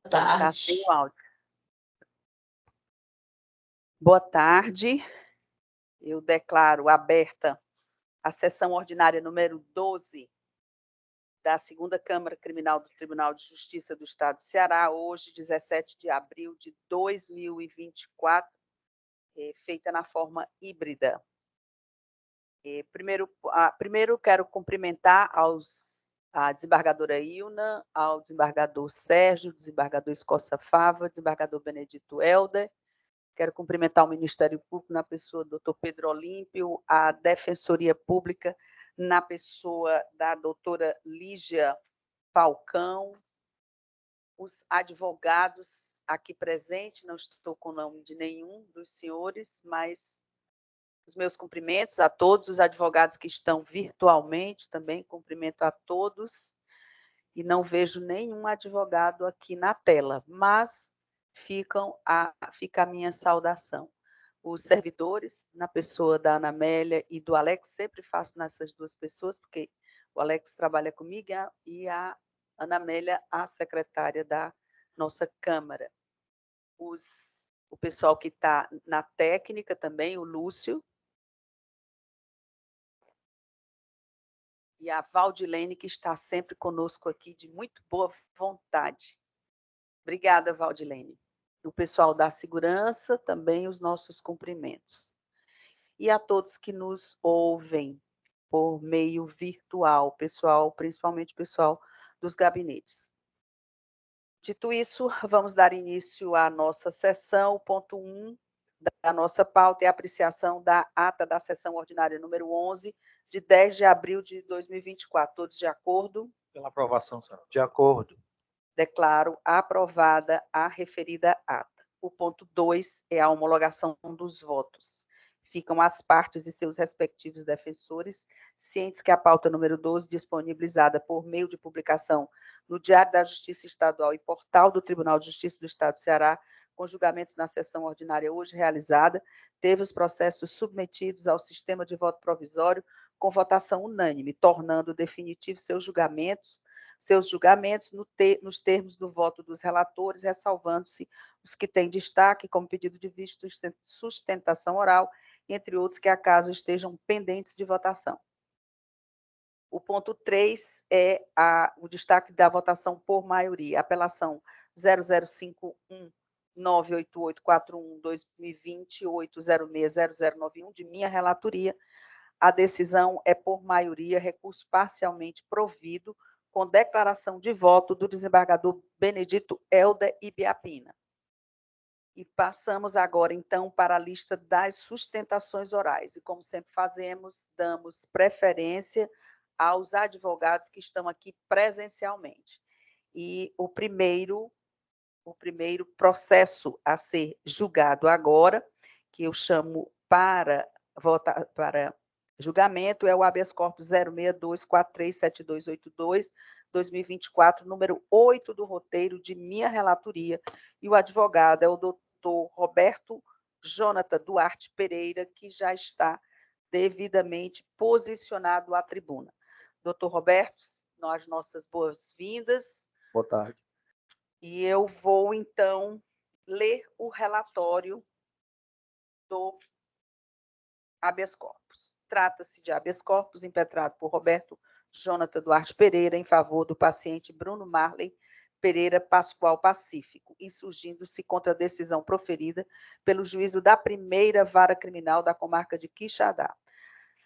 Tá sem o tarde. áudio. Boa tarde. Eu declaro aberta a sessão ordinária número 12 da Segunda Câmara Criminal do Tribunal de Justiça do Estado de Ceará, hoje, 17 de abril de 2024, feita na forma híbrida. Primeiro quero cumprimentar a desembargadora Ilna, ao desembargador Sérgio, desembargador Escoça Fava, desembargador Benedito Helder. Quero cumprimentar o Ministério Público na pessoa do Dr. Pedro Olímpio, a Defensoria Pública na pessoa da doutora Lígia Falcão, os advogados aqui presentes, não estou com o nome de nenhum dos senhores, mas os meus cumprimentos a todos os advogados que estão virtualmente, também cumprimento a todos, e não vejo nenhum advogado aqui na tela, mas fica a minha saudação. Os servidores, na pessoa da Ana Amélia e do Alex, sempre faço nessas duas pessoas, porque o Alex trabalha comigo e a Ana Amélia, a secretária da nossa Câmara. O pessoal que está na técnica também, o Lúcio, e a Valdilene, que está sempre conosco aqui, de muito boa vontade. Obrigada, Valdilene. O pessoal da segurança, também os nossos cumprimentos. E a todos que nos ouvem por meio virtual, pessoal, principalmente o pessoal dos gabinetes. Dito isso, vamos dar início à nossa sessão. O ponto 1 da nossa pauta é a apreciação da ata da sessão ordinária número 11, de 10 de abril de 2024. Todos de acordo? Pela aprovação, senhora. De acordo. Declaro aprovada a referida ata. O ponto 2 é a homologação dos votos. Ficam as partes e seus respectivos defensores cientes que a pauta número 12, disponibilizada por meio de publicação no Diário da Justiça Estadual e portal do Tribunal de Justiça do Estado do Ceará, com julgamentos na sessão ordinária hoje realizada, teve os processos submetidos ao sistema de voto provisório com votação unânime, tornando definitivo seus julgamentos nos termos do voto dos relatores, ressalvando-se os que têm destaque, como pedido de vista de sustentação oral, entre outros que acaso estejam pendentes de votação. O ponto 3 é o destaque da votação por maioria. Apelação 0051-98841-2020-8060091, de minha relatoria. A decisão é por maioria, recurso parcialmente provido, com declaração de voto do desembargador Benedito Helder Ibiapina. E passamos agora, então, para a lista das sustentações orais. E, como sempre fazemos, damos preferência aos advogados que estão aqui presencialmente. E o primeiro processo a ser julgado agora, que eu chamo para julgamento, é o habeas corpus 062437282, 2024, número 8 do roteiro de minha relatoria, e o advogado é o doutor Roberto Jonathan Duarte Pereira, que já está devidamente posicionado à tribuna. Doutor Roberto, nós nossas boas-vindas. Boa tarde. E eu vou, então, ler o relatório do habeas corpus. Trata-se de habeas corpus impetrado por Roberto Jonathan Duarte Pereira em favor do paciente Bruno Marley Pereira Pascoal Pacífico, insurgindo-se contra a decisão proferida pelo juízo da primeira vara criminal da comarca de Quixadá.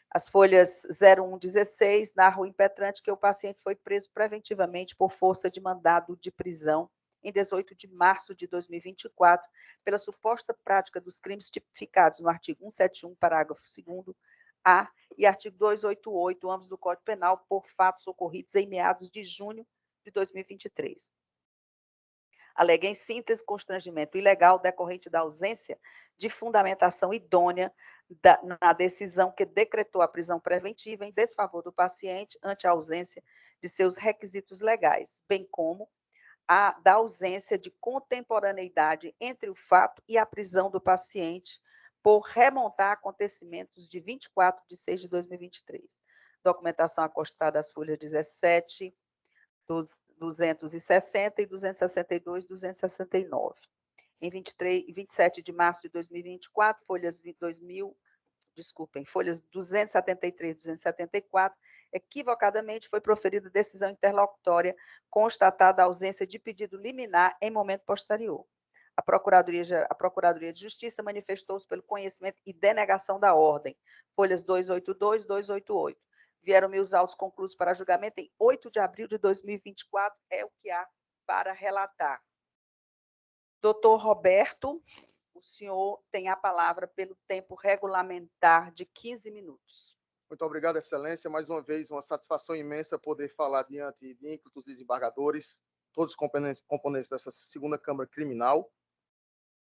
As folhas 0116 narram o impetrante que o paciente foi preso preventivamente por força de mandado de prisão em 18 de março de 2024, pela suposta prática dos crimes tipificados no artigo 171, parágrafo 2º-A, e artigo 288, ambos do Código Penal, por fatos ocorridos em meados de junho de 2023. Alega, em síntese, constrangimento ilegal decorrente da ausência de fundamentação idônea na decisão que decretou a prisão preventiva em desfavor do paciente ante a ausência de seus requisitos legais, bem como da ausência de contemporaneidade entre o fato e a prisão do paciente por remontar acontecimentos de 24 de 6 de 2023. Documentação acostada às folhas 17 260 e 262, 269. Em 27 de março de 2024, folhas 273 e 274, equivocadamente foi proferida decisão interlocutória constatada a ausência de pedido liminar em momento posterior. A Procuradoria de Justiça manifestou-se pelo conhecimento e denegação da ordem, folhas 282 e 288. Vieram-me os autos concluídos para julgamento em 8 de abril de 2024, é o que há para relatar. Doutor Roberto, o senhor tem a palavra pelo tempo regulamentar de 15 minutos. Muito obrigado, Excelência. Mais uma vez, uma satisfação imensa poder falar diante de ímpetos desembargadores, todos os componentes dessa segunda Câmara Criminal.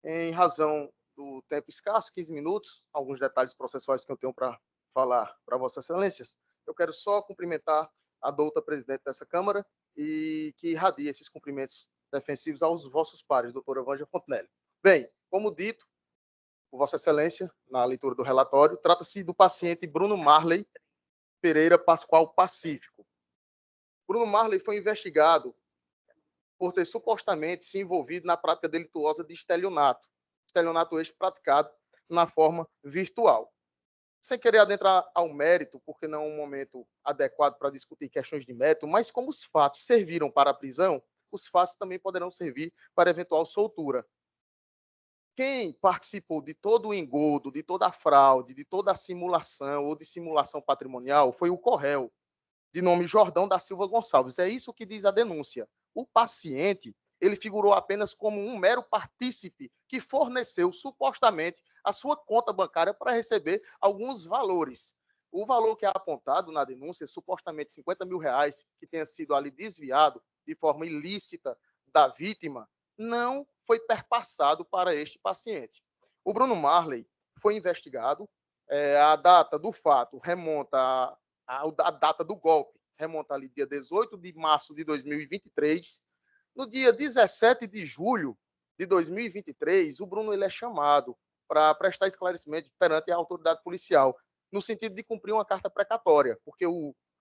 Em razão do tempo escasso, 15 minutos, alguns detalhes processuais que eu tenho para falar para Vossas Excelências, eu quero só cumprimentar a douta presidente dessa Câmara e que irradia esses cumprimentos defensivos aos vossos pares, doutora Vânia Fontenelle. Bem, como dito, por Vossa Excelência, na leitura do relatório, trata-se do paciente Bruno Marley Pereira Pascoal Pacífico. Bruno Marley foi investigado por ter supostamente se envolvido na prática delituosa de estelionato este praticado na forma virtual. Sem querer adentrar ao mérito, porque não é um momento adequado para discutir questões de mérito, mas como os fatos serviram para a prisão, os fatos também poderão servir para eventual soltura. Quem participou de todo o engodo, de toda a fraude, de toda a simulação ou dissimulação patrimonial foi o Corréu, de nome Jordão da Silva Gonçalves. É isso que diz a denúncia. O paciente, ele figurou apenas como um mero partícipe que forneceu supostamente a sua conta bancária para receber alguns valores. O valor que é apontado na denúncia, supostamente R$50 mil, que tenha sido ali desviado de forma ilícita da vítima, não foi perpassado para este paciente. O Bruno Marley foi investigado, a data do fato remonta a data do golpe, remonta ali dia 18 de março de 2023. No dia 17 de julho de 2023, o Bruno ele é chamado para prestar esclarecimento perante a autoridade policial, no sentido de cumprir uma carta precatória, porque a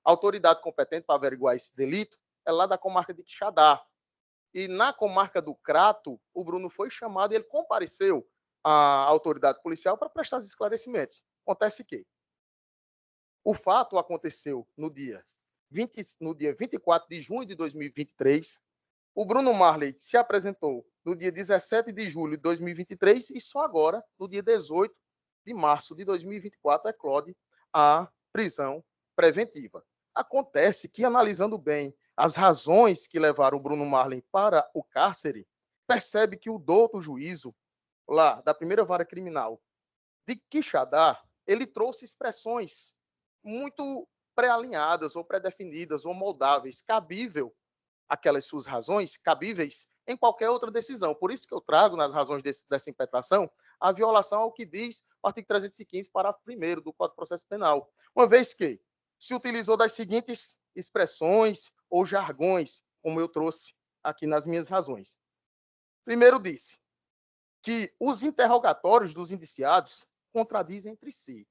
autoridade competente para averiguar esse delito é lá da comarca de Quixadá. E na comarca do Crato, o Bruno foi chamado e ele compareceu à autoridade policial para prestar os esclarecimentos. Acontece que o fato aconteceu no dia 24 de junho de 2023. O Bruno Marley se apresentou no dia 17 de julho de 2023 e só agora, no dia 18 de março de 2024, eclode a prisão preventiva. Acontece que, analisando bem as razões que levaram o Bruno Marley para o cárcere, percebe que o douto juízo, lá da primeira vara criminal de Quixadá, ele trouxe expressões muito pré-alinhadas ou pré-definidas ou moldáveis, aquelas suas razões, cabíveis em qualquer outra decisão. Por isso que eu trago nas razões dessa impetração a violação ao que diz o artigo 315, parágrafo 1º do Código de Processo Penal, uma vez que se utilizou das seguintes expressões ou jargões, como eu trouxe aqui nas minhas razões. Primeiro, disse que os interrogatórios dos indiciados contradizem entre si.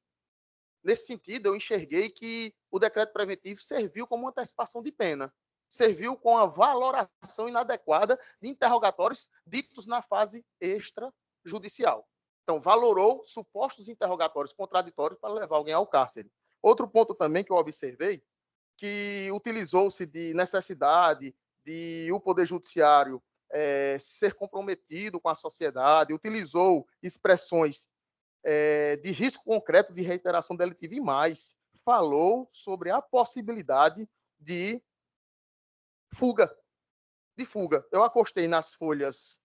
Nesse sentido, eu enxerguei que o decreto preventivo serviu como antecipação de pena, serviu com a valoração inadequada de interrogatórios ditos na fase extrajudicial. Então, valorou supostos interrogatórios contraditórios para levar alguém ao cárcere. Outro ponto também que eu observei, que utilizou-se de necessidade de o Poder Judiciário ser comprometido com a sociedade, utilizou expressões de risco concreto de reiteração delitiva e mais, falou sobre a possibilidade de fuga. Eu acostei nas folhas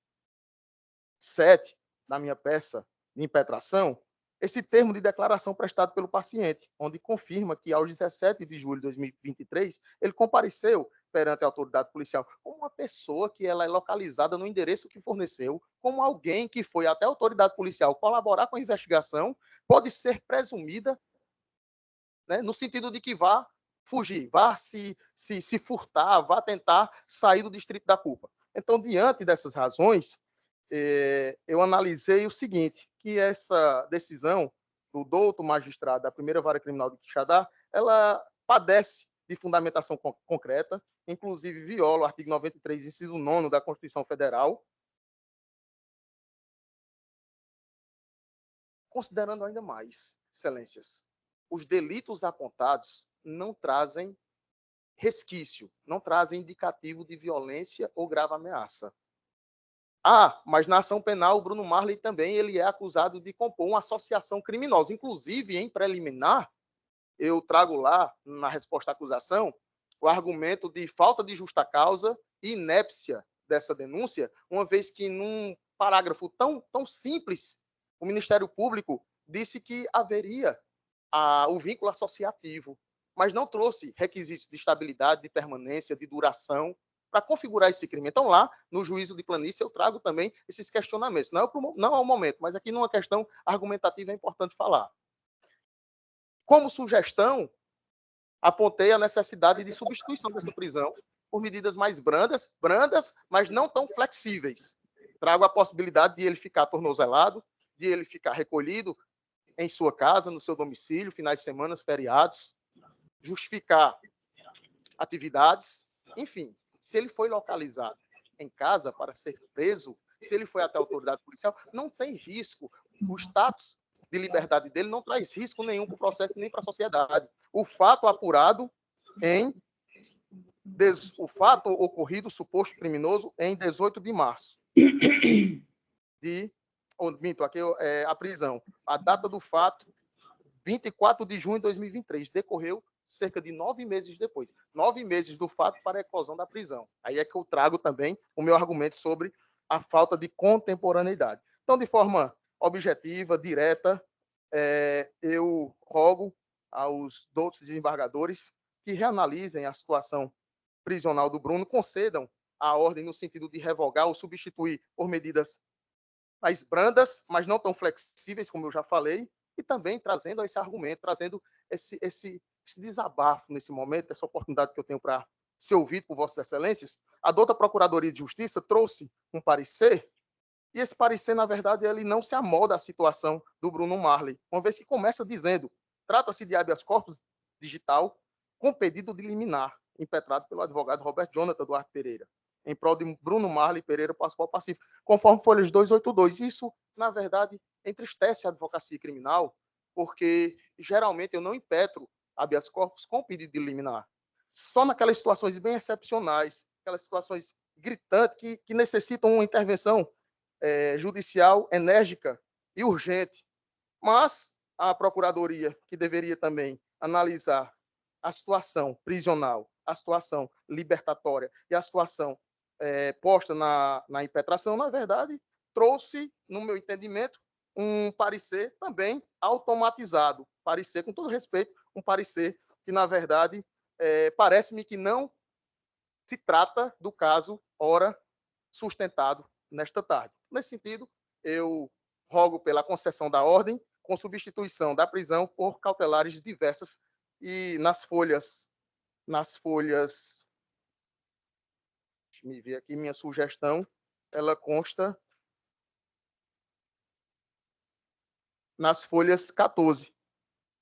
7 da minha peça de impetração esse termo de declaração prestado pelo paciente, onde confirma que, aos 17 de julho de 2023, ele compareceu perante a autoridade policial como uma pessoa que ela é localizada no endereço que forneceu, como alguém que foi até a autoridade policial colaborar com a investigação, pode ser presumida, né, no sentido de que vá fugir, vá se furtar, vá tentar sair do distrito da culpa. Então, diante dessas razões, eu analisei o seguinte, que essa decisão do douto magistrado da primeira vara criminal de Quixadá, ela padece de fundamentação concreta, inclusive viola o artigo 93, inciso 9 da Constituição Federal, considerando ainda mais, excelências, os delitos apontados não trazem resquício, não trazem indicativo de violência ou grave ameaça. Mas na ação penal, o Bruno Marley também ele é acusado de compor uma associação criminosa. Inclusive, em preliminar, eu trago lá, na resposta à acusação, o argumento de falta de justa causa e inépcia dessa denúncia, uma vez que, num parágrafo tão simples, o Ministério Público disse que haveria o vínculo associativo, mas não trouxe requisitos de estabilidade, de permanência, de duração, para configurar esse crime. Então, lá, no juízo de planície, eu trago também esses questionamentos. Não é o momento, mas aqui numa questão argumentativa é importante falar. Como sugestão, apontei a necessidade de substituição dessa prisão por medidas mais brandas, mas não tão flexíveis. Trago a possibilidade de ele ficar tornozelado, de ele ficar recolhido em sua casa, no seu domicílio, finais de semana, feriados, justificar atividades, enfim. Se ele foi localizado em casa para ser preso, se ele foi até a autoridade policial, não tem risco. O status de liberdade dele não traz risco nenhum para o processo nem para a sociedade. O fato apurado o fato ocorrido, suposto criminoso, em 18 de março. Aqui a prisão. A data do fato, 24 de junho de 2023. Decorreu cerca de 9 meses depois. 9 meses do fato para a eclosão da prisão. Aí é que eu trago também o meu argumento sobre a falta de contemporaneidade. Então, de forma objetiva, direta, eu rogo aos outros desembargadores que reanalisem a situação prisional do Bruno, concedam a ordem no sentido de revogar ou substituir por medidas mais brandas, mas não tão flexíveis, como eu já falei, e também trazendo esse argumento, trazendo esse desabafo nesse momento, essa oportunidade que eu tenho para ser ouvido por Vossas Excelências. A douta Procuradoria de Justiça trouxe um parecer, e esse parecer, na verdade, ele não se amolda à situação do Bruno Marley, uma vez que começa dizendo: trata-se de habeas corpus digital com pedido de liminar, impetrado pelo advogado Roberto Jonathan Duarte Pereira, em prol de Bruno Marley Pereira Pascoal Pacífico, conforme folhas 282. Isso, na verdade, entristece a advocacia criminal, porque geralmente eu não impetro habeas corpus com pedido de liminar. Só naquelas situações bem excepcionais, aquelas situações gritantes que necessitam uma intervenção judicial enérgica e urgente. Mas a Procuradoria, que deveria também analisar a situação prisional, a situação libertatória e a situação posta na impetração, na verdade, trouxe, no meu entendimento, um parecer também automatizado. Parecer, com todo respeito, um parecer que, na verdade, parece-me que não se trata do caso, ora, sustentado nesta tarde. Nesse sentido, eu rogo pela concessão da ordem, com substituição da prisão por cautelares diversas, e nas folhas, deixa-me ver aqui, minha sugestão, ela consta nas folhas 14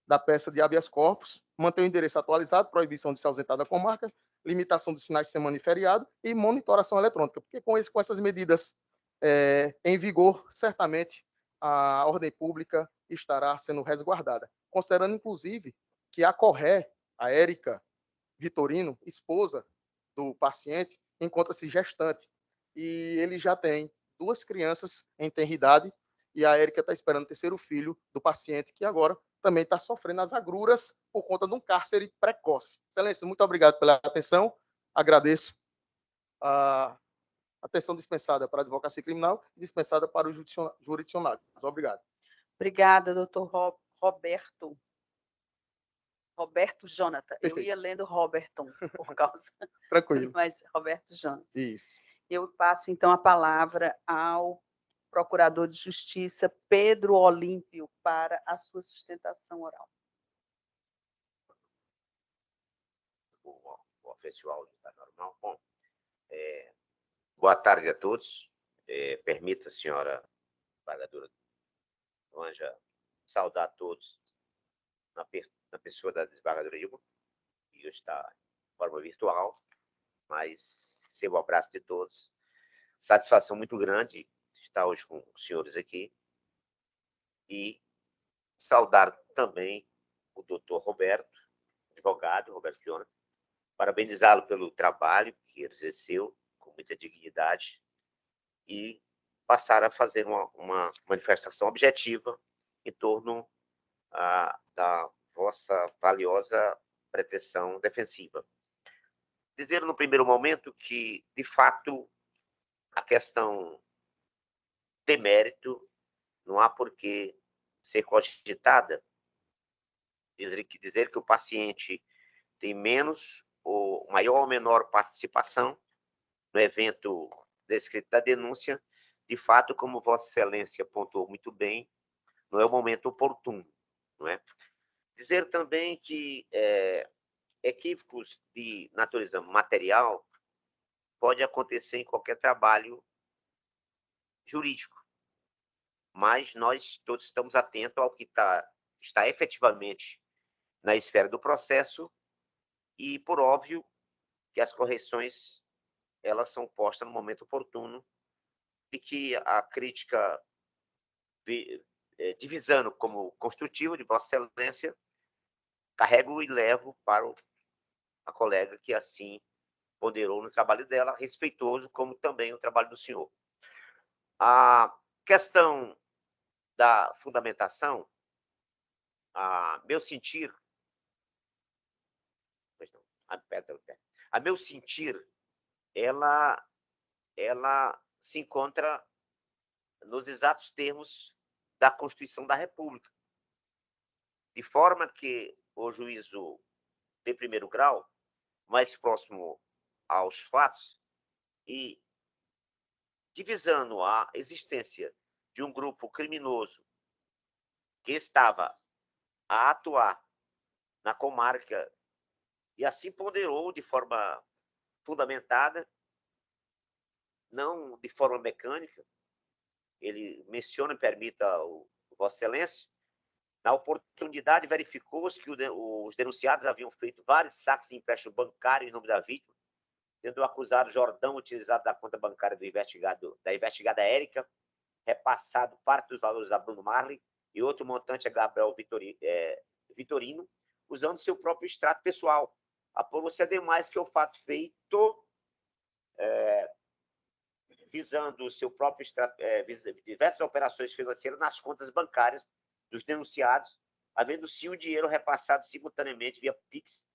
da peça de habeas corpus, mantém o endereço atualizado, proibição de se ausentar da comarca, limitação dos finais de semana e feriado e monitoração eletrônica, porque com essas medidas em vigor, certamente a ordem pública estará sendo resguardada, considerando, inclusive, que a Corré, a Érica Vitorino, esposa do paciente, encontra-se gestante, e ele já tem 2 crianças em tenridade, e a Érica está esperando o 3º filho do paciente, que agora também está sofrendo as agruras por conta de um cárcere precoce. Excelência, muito obrigado pela atenção, agradeço a atenção dispensada para a advocacia criminal e dispensada para o jurisdicionário. Obrigado. Obrigada, doutor Roberto Jonathan. Perfeito. Eu ia lendo Roberton, por causa... Tranquilo. Mas Roberto Jonathan. Isso. Eu passo, então, a palavra ao Procurador de Justiça, Pedro Olímpio, para a sua sustentação oral. O festival está normal. Bom, boa tarde a todos. Permita, senhora desembargadora Anja, saudar a todos na pessoa da desembargadora Ilma conseguiu estar de forma virtual, mas recebo o abraço de todos. Satisfação muito grande estar hoje com os senhores aqui e saudar também o doutor Roberto, advogado, Roberto Jonathan, parabenizá-lo pelo trabalho que ele exerceu com muita dignidade e passar a fazer uma manifestação objetiva em torno da vossa valiosa pretensão defensiva. Dizer no primeiro momento que, de fato, a questão de mérito não há por que ser cogitada. Dizer que o paciente tem menos ou maior ou menor participação no evento descrito da denúncia, de fato, como Vossa Excelência pontuou muito bem, não é o momento oportuno, não é? Dizer também que equívocos de natureza material pode acontecer em qualquer trabalho jurídico, mas nós todos estamos atentos ao que está efetivamente na esfera do processo e, por óbvio, que as correções elas são postas no momento oportuno e que a crítica divisando como construtivo de Vossa Excelência, carrego e levo para a colega que assim ponderou no trabalho dela, respeitoso como também o trabalho do senhor. A questão da fundamentação, a meu sentir, ela se encontra nos exatos termos da Constituição da República, de forma que o juízo de primeiro grau, mais próximo aos fatos, e divisando a existência de um grupo criminoso que estava a atuar na comarca e assim ponderou de forma fundamentada, não de forma mecânica. Ele menciona, permita o Vossa Excelência, na oportunidade verificou-se que os denunciados haviam feito vários saques de empréstimo bancário em nome da vítima, tendo o acusado Jordão utilizado da conta bancária da investigada Érica, repassado parte dos valores a Bruno Marley e outro montante a Gabriel Vitorino, usando seu próprio extrato pessoal. Apurou-se ademais que o fato feito visando o seu próprio extrato, diversas operações financeiras nas contas bancárias dos denunciados, havendo sim o dinheiro repassado simultaneamente via Pix,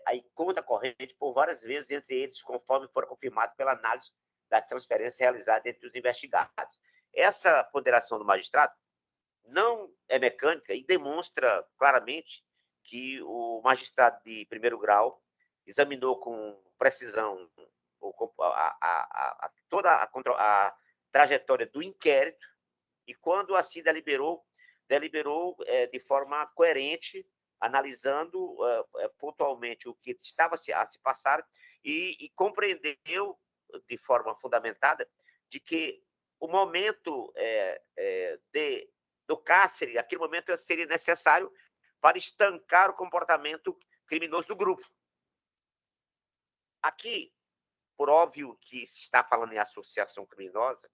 a conta corrente por várias vezes entre eles, conforme for confirmado pela análise da transferência realizada entre os investigados. Essa ponderação do magistrado não é mecânica e demonstra claramente que o magistrado de primeiro grau examinou com precisão toda a trajetória do inquérito e, quando assim deliberou de forma coerente, analisando pontualmente o que estava a se passar e compreendeu de forma fundamentada de que o momento do cárcere, aquele momento seria necessário para estancar o comportamento criminoso do grupo. Aqui, por óbvio que se está falando em associação criminosa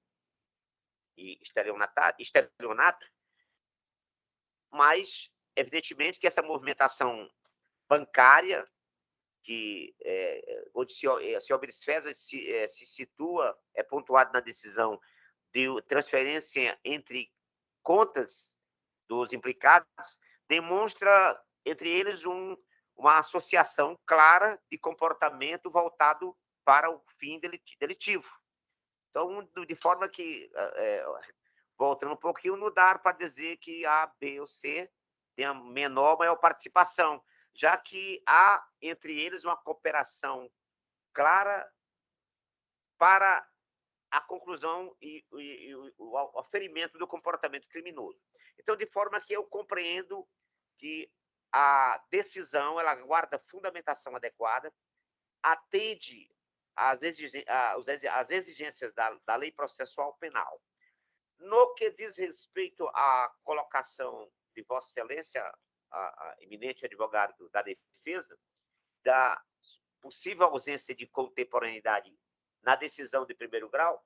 e estelionato, mas, evidentemente, que essa movimentação bancária, que onde se observa, se situa, é pontuado na decisão de transferência entre contas dos implicados, demonstra, entre eles, uma associação clara de comportamento voltado para o fim delitivo. Então, de forma que, voltando um pouquinho, não dá para dizer que A, B ou C tem a menor ou maior participação, já que há entre eles uma cooperação clara para a conclusão e o aferimento do comportamento criminoso. Então, de forma que eu compreendo que a decisão ela guarda fundamentação adequada, atende às exigências da lei processual penal. No que diz respeito à colocação de Vossa Excelência, a eminente advogado da defesa, da possível ausência de contemporaneidade na decisão de primeiro grau,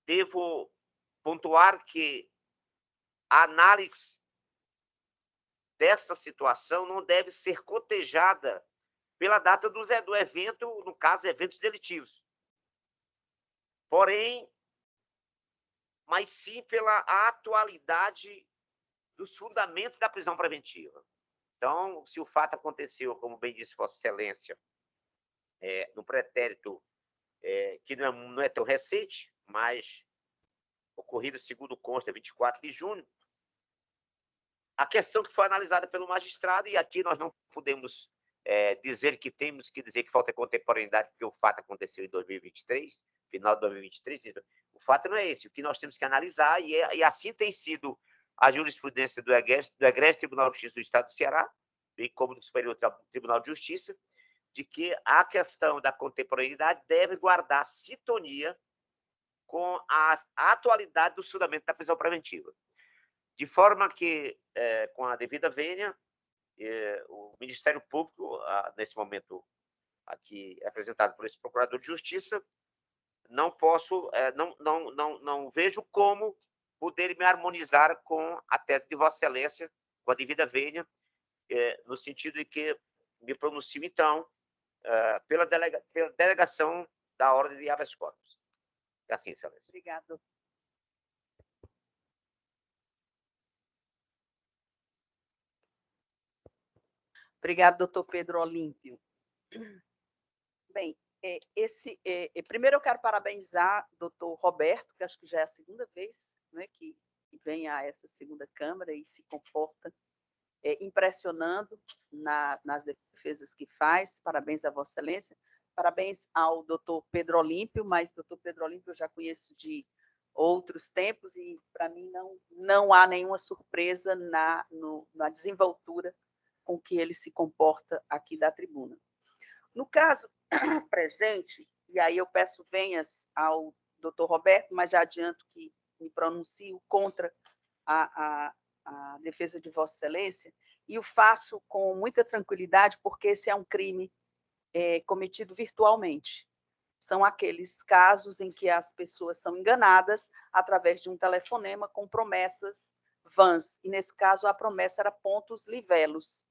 devo pontuar que a análise desta situação não deve ser cotejada pela data do evento, no caso, eventos delitivos. Porém, mas sim pela atualidade dos fundamentos da prisão preventiva. Então, se o fato aconteceu, como bem disse Vossa Excelência, no pretérito que não é tão recente, mas ocorrido, segundo consta, 24 de junho, a questão que foi analisada pelo magistrado, e aqui nós não podemos dizer que temos que dizer que falta contemporaneidade, porque o fato aconteceu em 2023, final de 2023, o fato não é esse. O que nós temos que analisar, e assim tem sido a jurisprudência do Egrégio Tribunal de Justiça do Estado do Ceará, bem como do Superior Tribunal de Justiça, de que a questão da contemporaneidade deve guardar sintonia com a atualidade do fundamento da prisão preventiva. De forma que, com a devida vênia, o Ministério Público, nesse momento aqui apresentado por esse Procurador de Justiça, não vejo como poder me harmonizar com a tese de Vossa Excelência, com a devida vênia, no sentido de que me pronuncio, então, pela delegação da ordem de habeas corpus. É assim, Excelência. Obrigado. Obrigado, doutor Pedro Olímpio. Bem, primeiro eu quero parabenizar o doutor Roberto, que acho que já é a segunda vez, né, que vem a essa segunda Câmara e se comporta impressionando nas defesas que faz. Parabéns a Vossa Excelência. Parabéns ao doutor Pedro Olímpio, mas doutor Pedro Olímpio eu já conheço de outros tempos e, para mim, não há nenhuma surpresa na desenvoltura com que ele se comporta aqui da tribuna. No caso presente, e aí eu peço venhas ao doutor Roberto, mas já adianto que me pronuncio contra a defesa de Vossa Excelência, e o faço com muita tranquilidade, porque esse é um crime cometido virtualmente. São aqueles casos em que as pessoas são enganadas através de um telefonema com promessas vãs, e nesse caso a promessa era pontos livelos.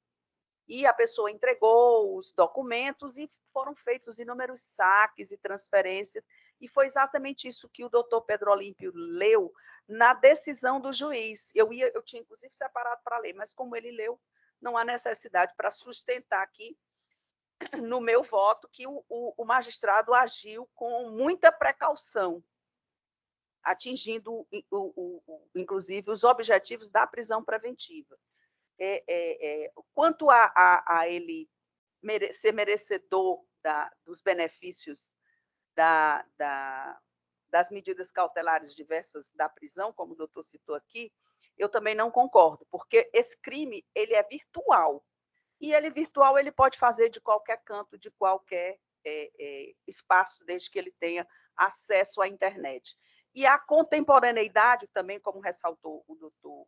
E a pessoa entregou os documentos e foram feitos inúmeros saques e transferências, e foi exatamente isso que o doutor Pedro Olímpio leu na decisão do juiz. Eu tinha, inclusive, separado para ler, mas como ele leu, não há necessidade para sustentar aqui, no meu voto, que o magistrado agiu com muita precaução, atingindo, inclusive, os objetivos da prisão preventiva. Quanto a ele ser merecedor dos benefícios das medidas cautelares diversas da prisão, como o doutor citou aqui, eu também não concordo, porque esse crime ele é virtual, e ele virtual ele pode fazer de qualquer canto, de qualquer espaço, desde que ele tenha acesso à internet. E a contemporaneidade também, como ressaltou o doutor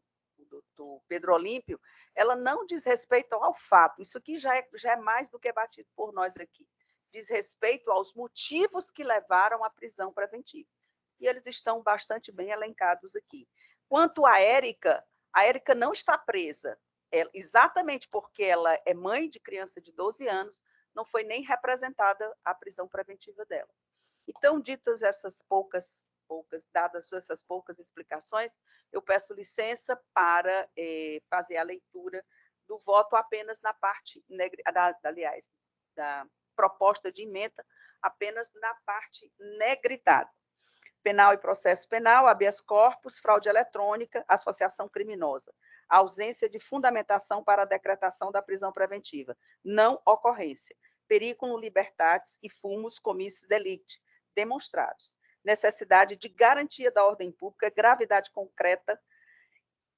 Pedro Olímpio, ela não diz respeito ao fato. Isso aqui já é mais do que batido por nós aqui. Diz respeito aos motivos que levaram à prisão preventiva. E eles estão bastante bem elencados aqui. Quanto à Érica não está presa. Exatamente porque ela é mãe de criança de 12 anos, não foi nem representada a prisão preventiva dela. Então, dadas essas poucas explicações, eu peço licença para fazer a leitura do voto apenas na parte, da proposta de emenda, apenas na parte negritada. Penal e processo penal, habeas corpus, fraude eletrônica, associação criminosa. Ausência de fundamentação para a decretação da prisão preventiva. Não ocorrência. Periculum libertatis e fumus commissis delicti, demonstrados. Necessidade de garantia da ordem pública, gravidade concreta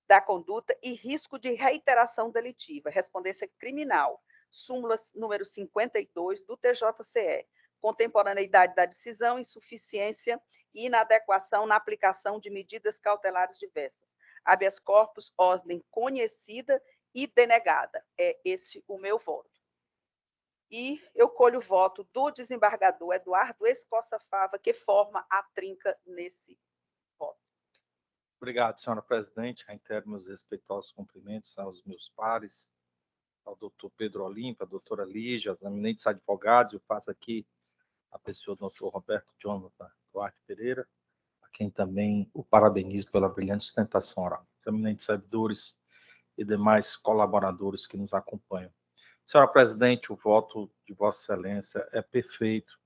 da conduta e risco de reiteração delitiva. Respondência criminal. Súmula número 52 do TJCE. Contemporaneidade da decisão, insuficiência e inadequação na aplicação de medidas cautelares diversas. Habeas corpus, ordem conhecida e denegada. É esse o meu voto. E eu colho o voto do desembargador Eduardo Escossa Fava, que forma a trinca nesse voto. Obrigado, senhora presidente. Reitero meus respeitosos cumprimentos aos meus pares, ao doutor Pedro Olimpo, à doutora Lígia, aos eminentes advogados. Eu faço aqui a pessoa do doutor Roberto Jonathan Duarte Pereira, a quem também o parabenizo pela brilhante sustentação oral. Os eminentes servidores e demais colaboradores que nos acompanham. Senhora presidente, o voto de Vossa Excelência é perfeito.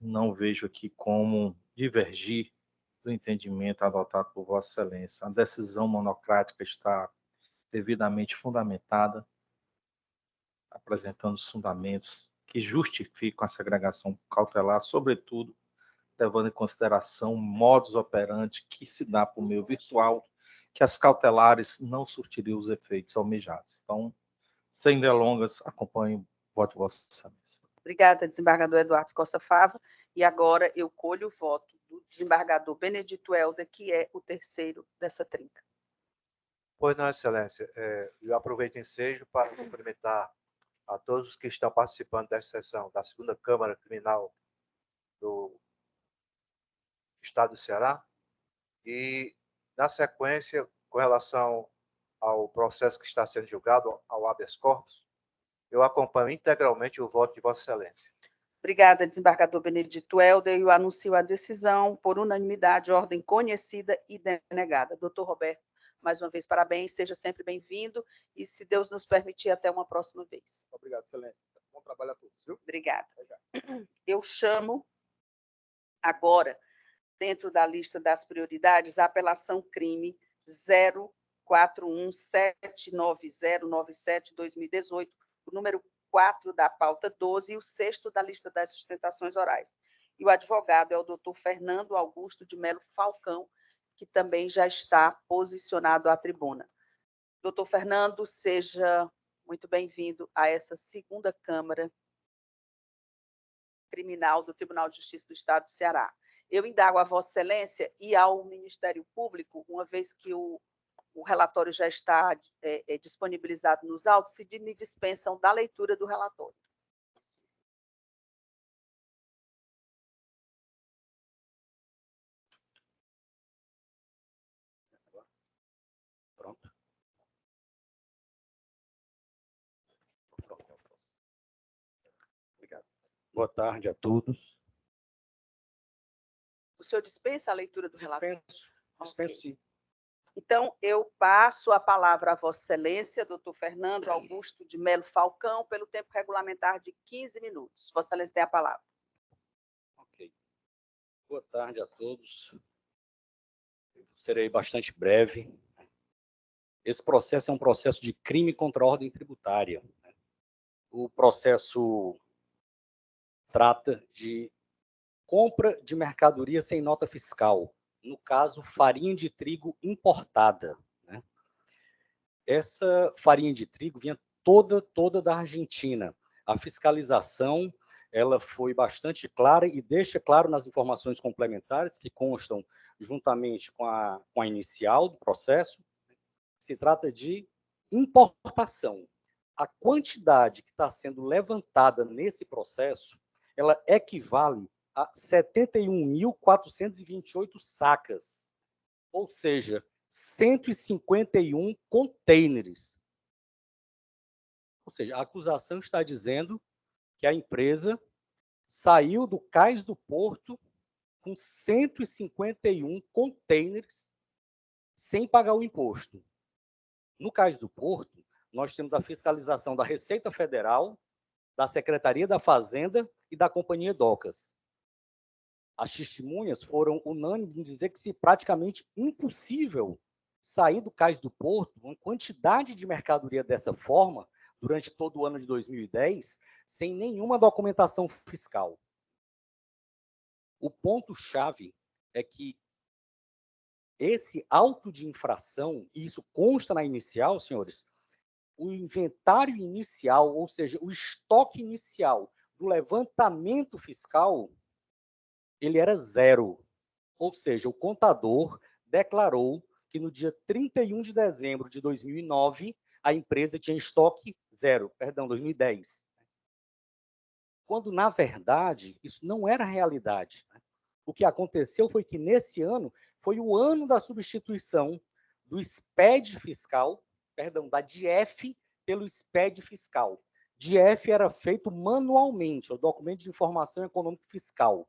Não vejo aqui como divergir do entendimento adotado por Vossa Excelência. A decisão monocrática está devidamente fundamentada, apresentando os fundamentos que justificam a segregação cautelar, sobretudo levando em consideração o modus operandi que se dá por meio virtual, que as cautelares não surtiriam os efeitos almejados. Então, sem delongas, acompanho o voto de Vossa Excelência. Obrigada, desembargador Eduardo Costa Fava. E agora eu colho o voto do desembargador Benedito Helder, que é o terceiro dessa trinca. Pois não, Excelência. Eu aproveito o ensejo para cumprimentar a todos os que estão participando desta sessão da segunda Câmara Criminal do Estado do Ceará. E, na sequência, com relação ao processo que está sendo julgado, ao habeas corpus, eu acompanho integralmente o voto de Vossa Excelência. Obrigada, desembargador Benedito Helder. Eu anuncio a decisão por unanimidade, ordem conhecida e denegada. Doutor Roberto, mais uma vez, parabéns, seja sempre bem-vindo e, se Deus nos permitir, até uma próxima vez. Obrigado, Excelência. Bom trabalho a todos, viu? Obrigada. Eu chamo agora, dentro da lista das prioridades, a apelação crime 04179097-2018, o número 4 da pauta 12 e o 6º da lista das sustentações orais. E o advogado é o doutor Fernando Augusto de Melo Falcão, que também já está posicionado à tribuna. Doutor Fernando, seja muito bem-vindo a essa segunda Câmara Criminal do Tribunal de Justiça do Estado do Ceará. Eu indago a Vossa Excelência e ao Ministério Público, uma vez que o relatório já está disponibilizado nos autos, se me dispensam da leitura do relatório. Pronto. Obrigado. Boa tarde a todos. O senhor dispensa a leitura do relatório? Dispenso, Okay. sim. Então, eu passo a palavra a Vossa Excelência, doutor Fernando Augusto de Melo Falcão, pelo tempo regulamentar de 15 minutos. Vossa Excelência tem a palavra. Ok. Boa tarde a todos. Serei bastante breve. Esse processo é um processo de crime contra a ordem tributária. O processo trata de compra de mercadoria sem nota fiscal, no caso, farinha de trigo importada. Essa farinha de trigo vinha toda da Argentina. A fiscalização ela foi bastante clara e deixa claro nas informações complementares que constam juntamente com a inicial do processo. Se trata de importação. A quantidade que está sendo levantada nesse processo, ela equivale a 71.428 sacas, ou seja, 151 containers. Ou seja, a acusação está dizendo que a empresa saiu do cais do porto com 151 containers sem pagar o imposto. No cais do porto, nós temos a fiscalização da Receita Federal, da Secretaria da Fazenda e da Companhia Docas. As testemunhas foram unânimes em dizer que se praticamente impossível sair do cais do porto uma quantidade de mercadoria dessa forma durante todo o ano de 2010 sem nenhuma documentação fiscal. O ponto-chave é que esse auto de infração, e isso consta na inicial, senhores, o inventário inicial, ou seja, o estoque inicial do levantamento fiscal, ele era zero. Ou seja, o contador declarou que no dia 31 de dezembro de 2009, a empresa tinha estoque zero, perdão, 2010. quando, na verdade, isso não era realidade. O que aconteceu foi que, nesse ano, foi o ano da substituição do SPED fiscal, perdão, da DIEF pelo SPED fiscal. DIEF era feito manualmente, o Documento de Informação Econômica Fiscal.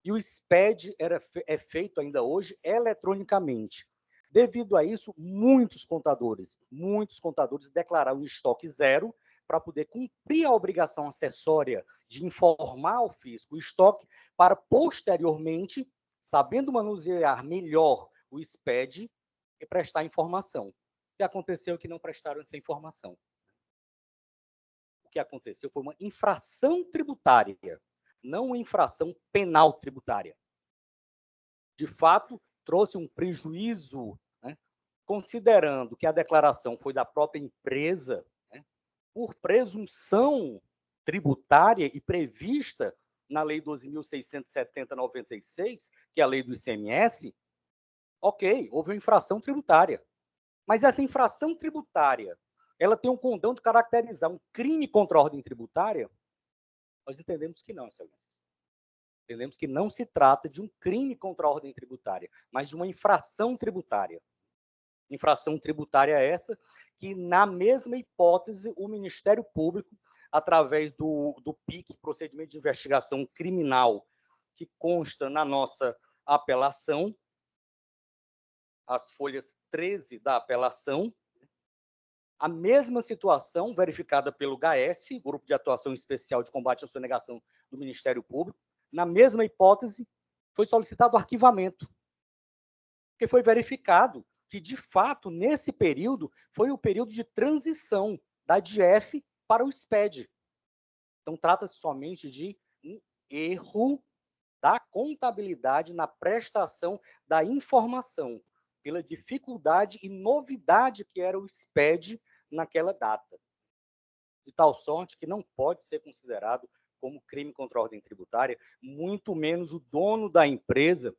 E o SPED é feito ainda hoje eletronicamente. Devido a isso, muitos contadores declararam estoque zero para poder cumprir a obrigação acessória de informar ao fisco o estoque para, posteriormente, sabendo manusear melhor o SPED, e prestar informação. O que aconteceu é que não prestaram essa informação. O que aconteceu foi uma infração tributária, não uma infração penal tributária. De fato, trouxe um prejuízo, né, considerando que a declaração foi da própria empresa, né, por presunção tributária e prevista na Lei 12.670/96, que é a lei do ICMS. Ok, houve uma infração tributária. Mas essa infração tributária, ela tem um condão de caracterizar um crime contra a ordem tributária? Nós entendemos que não, excelências. Entendemos que não se trata de um crime contra a ordem tributária, mas de uma infração tributária. Infração tributária essa que, na mesma hipótese, o Ministério Público, através do PIC, Procedimento de Investigação Criminal, que consta na nossa apelação, as folhas 13 da apelação, a mesma situação verificada pelo GAESF, Grupo de Atuação Especial de Combate à Sonegação do Ministério Público, na mesma hipótese, foi solicitado arquivamento, porque foi verificado que, de fato, nesse período, foi o período de transição da DIEF para o SPED. Então, trata-se somente de um erro da contabilidade na prestação da informação, pela dificuldade e novidade que era o SPED naquela data. De tal sorte que não pode ser considerado como crime contra a ordem tributária, muito menos o dono da empresa,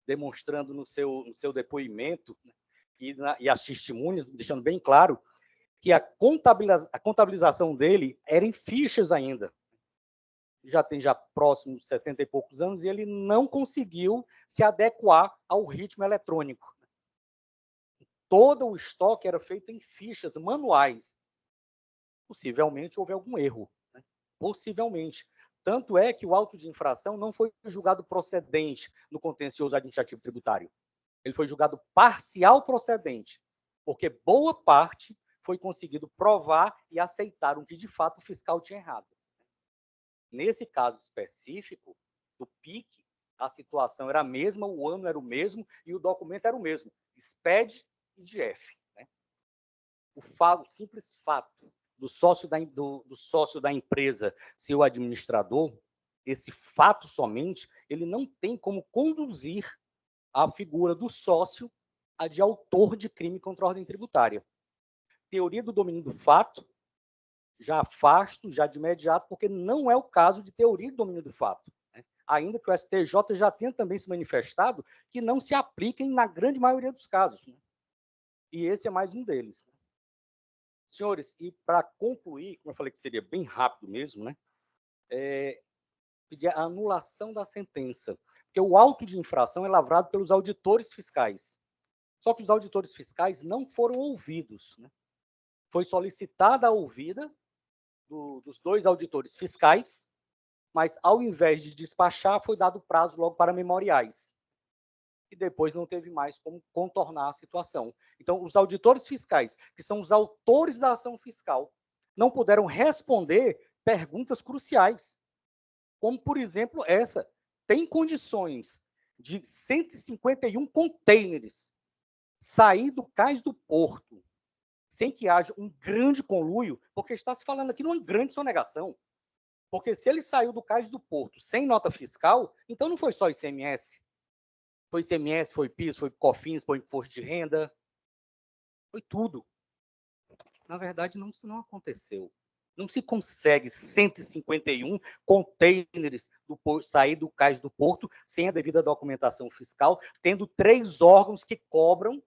demonstrando no seu depoimento, né, e as testemunhas, deixando bem claro que a contabilização dele era em fichas ainda. Já tem próximos 60 e poucos anos, e ele não conseguiu se adequar ao ritmo eletrônico. Todo o estoque era feito em fichas manuais. Possivelmente houve algum erro, né? Possivelmente. Tanto é que o auto de infração não foi julgado procedente no contencioso administrativo tributário. Ele foi julgado parcial procedente, porque boa parte foi conseguido provar e aceitaram que, de fato, o fiscal tinha errado. Nesse caso específico, do PIC, a situação era a mesma, o ano era o mesmo e o documento era o mesmo, SPED e DIEF. Né? O simples fato do sócio da empresa ser o administrador, esse fato somente, ele não tem como conduzir a figura do sócio a de autor de crime contra a ordem tributária. Teoria do domínio do fato, já afasto, já de imediato, porque não é o caso de teoria do domínio do fato. Né? Ainda que o STJ já tenha também se manifestado que não se apliquem na grande maioria dos casos. Né? E esse é mais um deles. Senhores, e para concluir, como eu falei que seria bem rápido mesmo, né? Pedir a anulação da sentença, porque o auto de infração é lavrado pelos auditores fiscais. Só que os auditores fiscais não foram ouvidos. Né? Foi solicitada a ouvida dos dois auditores fiscais, mas ao invés de despachar, foi dado prazo logo para memoriais. E depois não teve mais como contornar a situação. Então, os auditores fiscais, que são os autores da ação fiscal, não puderam responder perguntas cruciais, como, por exemplo, essa. Tem condições de 151 containers sair do cais do porto sem que haja um grande conluio, porque está se falando aqui numa grande sonegação. Porque se ele saiu do cais do porto sem nota fiscal, então não foi só ICMS. Foi ICMS, foi PIS, foi COFINS, foi imposto de renda. Foi tudo. Na verdade, isso não aconteceu. Não se consegue 151 containers sair do cais do porto sem a devida documentação fiscal, tendo 3 órgãos que cobram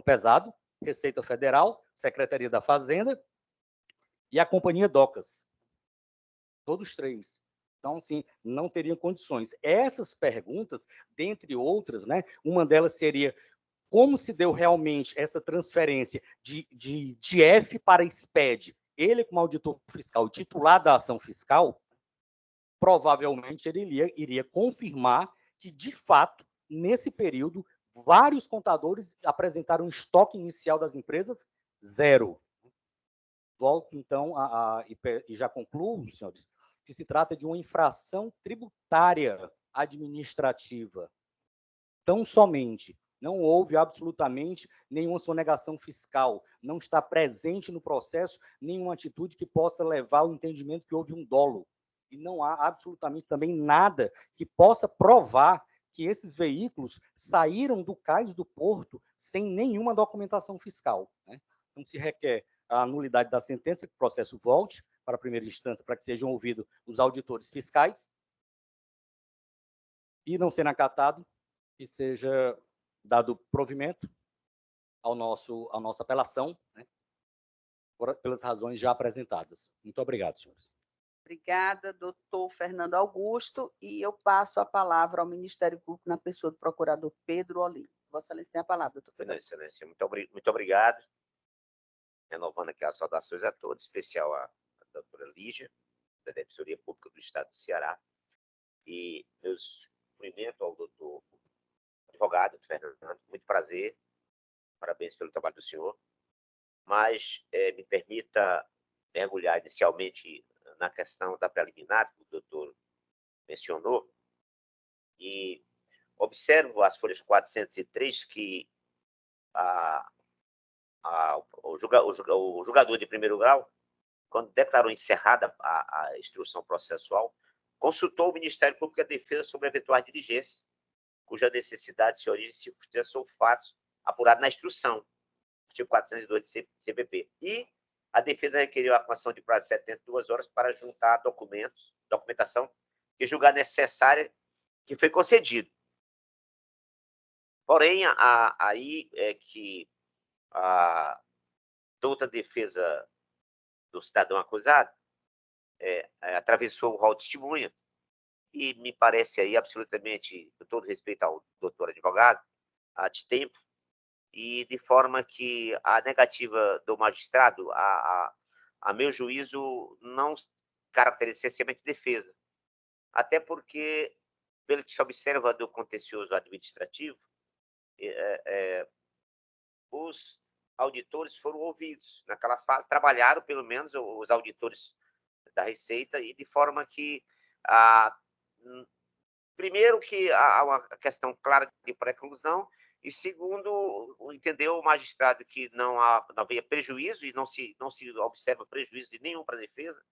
pesado, Receita Federal, Secretaria da Fazenda e a Companhia Docas. Todos três. Então, assim, não teriam condições. Essas perguntas, dentre outras, né, uma delas seria como se deu realmente essa transferência de F para SPED, ele como auditor fiscal titular da ação fiscal, provavelmente ele iria confirmar que, de fato, nesse período, vários contadores apresentaram um estoque inicial das empresas zero. Volto, então, e já concluo, senhores, que se trata de uma infração tributária administrativa. Tão somente. Não houve absolutamente nenhuma sonegação fiscal, não está presente no processo nenhuma atitude que possa levar ao entendimento que houve um dolo. E não há absolutamente também nada que possa provar que esses veículos saíram do cais do porto sem nenhuma documentação fiscal, né? Então, se requer a nulidade da sentença, que o processo volte para a primeira instância, para que sejam ouvidos os auditores fiscais, e não sendo acatado, que seja dado provimento à nossa apelação, né, pelas razões já apresentadas. Muito obrigado, senhores. Obrigada, doutor Fernando Augusto, e eu passo a palavra ao Ministério Público na pessoa do procurador Pedro Olim. Vossa Excelência tem a palavra, doutor Pedro. Excelência, muito obrigado. Renovando aqui as saudações a todos, em especial à doutora Lígia, da Defensoria Pública do Estado do Ceará, e meus cumprimentos ao doutor advogado Fernando, muito prazer, parabéns pelo trabalho do senhor, mas me permita mergulhar inicialmente na questão da preliminar que o doutor mencionou, e observo as folhas 403 que o julgador de primeiro grau, quando declarou encerrada a instrução processual, consultou o Ministério Público e a Defesa sobre eventuais diligências, cuja necessidade se origem em circunstâncias ou fatos apurados na instrução, artigo 402 do CPP. E a defesa requeriu a acusação de prazo de 72 horas para juntar documentação que julgar necessária, que foi concedido. Porém, aí é que a douta defesa do cidadão acusado atravessou o rol de testemunha, e me parece aí absolutamente, com todo respeito ao doutor advogado, de tempo, e de forma que a negativa do magistrado, a meu juízo, não caracteriza excessivamente defesa. Até porque, pelo que se observa do contencioso administrativo, os auditores foram ouvidos. Naquela fase, trabalharam, pelo menos, os auditores da Receita, e de forma que, primeiro, que há uma questão clara de preclusão, e segundo, entendeu o magistrado que não havia prejuízo, e não se observa prejuízo de nenhum para a defesa.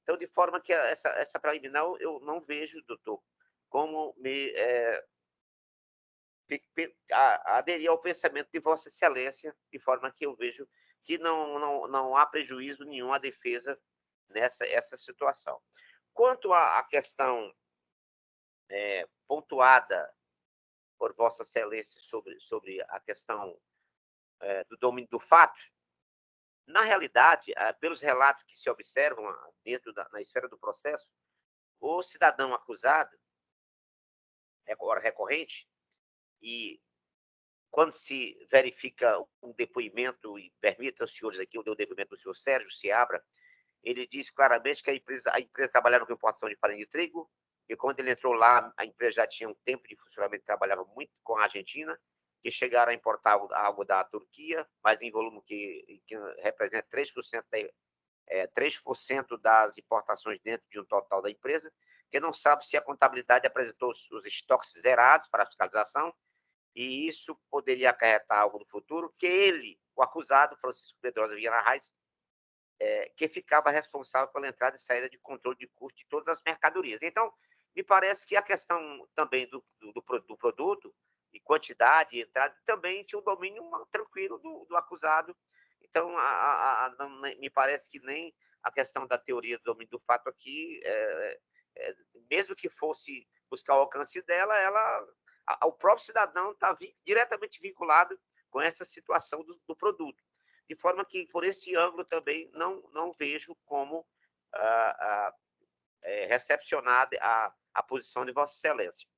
Então, de forma que essa preliminar, eu não vejo, doutor, como aderir ao pensamento de Vossa Excelência, de forma que eu vejo que não há prejuízo nenhum à defesa nessa situação. Quanto à questão pontuada por Vossa Excelência sobre a questão do domínio do fato, na realidade, pelos relatos que se observam dentro na esfera do processo, o cidadão acusado, agora recorrente, e quando se verifica um depoimento, e permita aos senhores aqui o depoimento do senhor Sérgio Seabra, ele diz claramente que a empresa trabalhava com importação de farinha de trigo, e quando ele entrou lá, a empresa já tinha um tempo de funcionamento, trabalhava muito com a Argentina, que chegaram a importar algo da Turquia, mas em volume que representa 3% das importações dentro de um total da empresa, que não sabe se a contabilidade apresentou os estoques zerados para a fiscalização, e isso poderia acarretar algo no futuro, que ele, o acusado, Francisco Pedrosa Vieira Reis, que ficava responsável pela entrada e saída de controle de custo de todas as mercadorias. Então, me parece que a questão também do produto, e quantidade, entrada, também tinha um domínio tranquilo do acusado. Então, me parece que nem a questão da teoria do domínio do fato aqui, mesmo que fosse buscar o alcance dela, o próprio cidadão está diretamente vinculado com essa situação do produto. De forma que, por esse ângulo também, não vejo como recepcionar a posição de Vossa Excelência.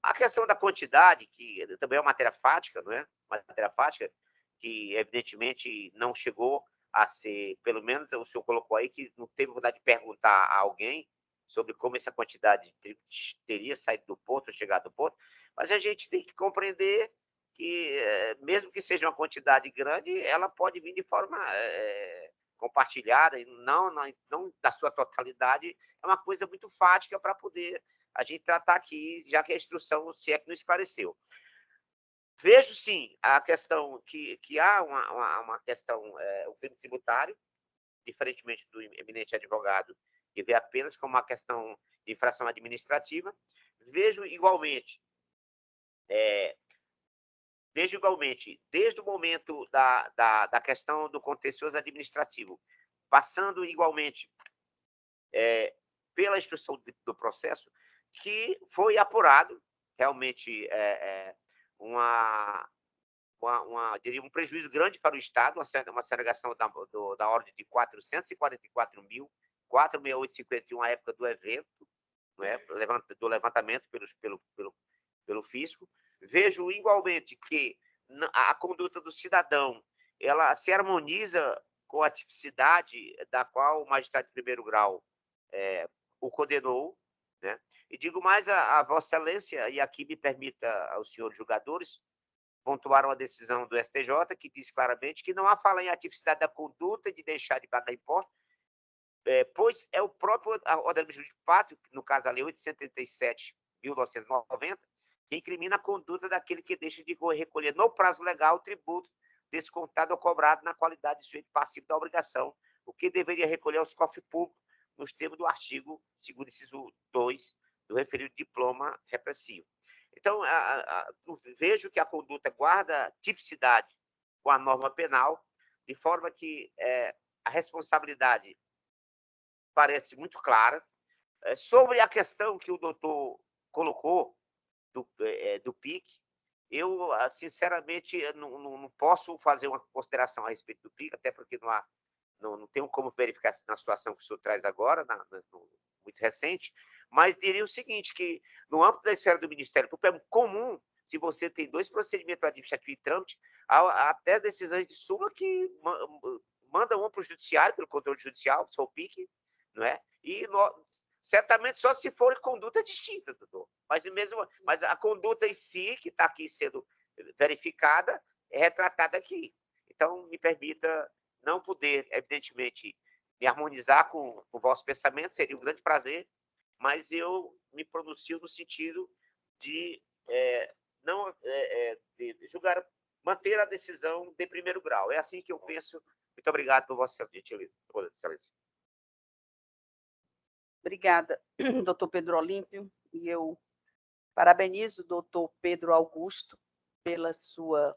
A questão da quantidade, que também é uma matéria fática, não é? Uma matéria fática, que evidentemente não chegou a ser, pelo menos o senhor colocou aí, que não teve vontade de perguntar a alguém sobre como essa quantidade teria saído do porto, chegado do porto, mas a gente tem que compreender que, mesmo que seja uma quantidade grande, ela pode vir de forma compartilhada, e não da sua totalidade, é uma coisa muito fática para poder a gente tratar aqui, já que a instrução, se é que não esclareceu. Vejo, sim, a questão que há uma questão, o crime tributário, diferentemente do eminente advogado, que vê apenas como uma questão de infração administrativa. Vejo igualmente, desde o momento da questão do contencioso administrativo, passando igualmente pela instrução do processo, que foi apurado realmente diria, um prejuízo grande para o Estado, uma sonegação da ordem de 444.468,51 à época do evento, não é? Do levantamento pelo fisco. Vejo igualmente que a conduta do cidadão ela se harmoniza com a tipicidade da qual o magistrado de primeiro grau o condenou, né? E digo mais a Vossa Excelência, e aqui me permita aos senhores julgadores, pontuaram a decisão do STJ, que diz claramente que não há fala em atipicidade da conduta de deixar de pagar imposto, pois é o próprio ordenamento jurídico pátrio, no caso a Lei 877.1990, que incrimina a conduta daquele que deixa de recolher no prazo legal o tributo descontado ou cobrado na qualidade de sujeito passivo da obrigação, o que deveria recolher aos cofres públicos nos termos do artigo 2º inciso 2 do referido diploma repressivo. Então, vejo que a conduta guarda tipicidade com a norma penal, de forma que a responsabilidade parece muito clara. Sobre a questão que o doutor colocou do PIC, eu, sinceramente, não posso fazer uma consideração a respeito do PIC, até porque não tenho como verificar na situação que o senhor traz agora, muito recente, mas diria o seguinte, que no âmbito da esfera do Ministério Público é comum, se você tem 2 procedimentos administrativos em trâmite, até decisões de súmula que mandam um para o judiciário, pelo controle judicial, sou o PIC, não é? E certamente só se for conduta distinta, doutor. Mas a conduta em si, que está aqui sendo verificada, é retratada aqui. Então, me permita não poder, evidentemente, me harmonizar com o vosso pensamento, seria um grande prazer, mas eu me pronuncio no sentido de de julgar, manter a decisão de primeiro grau. É assim que eu penso. Muito obrigado por vossa excelência. Obrigada, doutor Pedro Olímpio, e eu parabenizo o doutor Pedro Augusto pela sua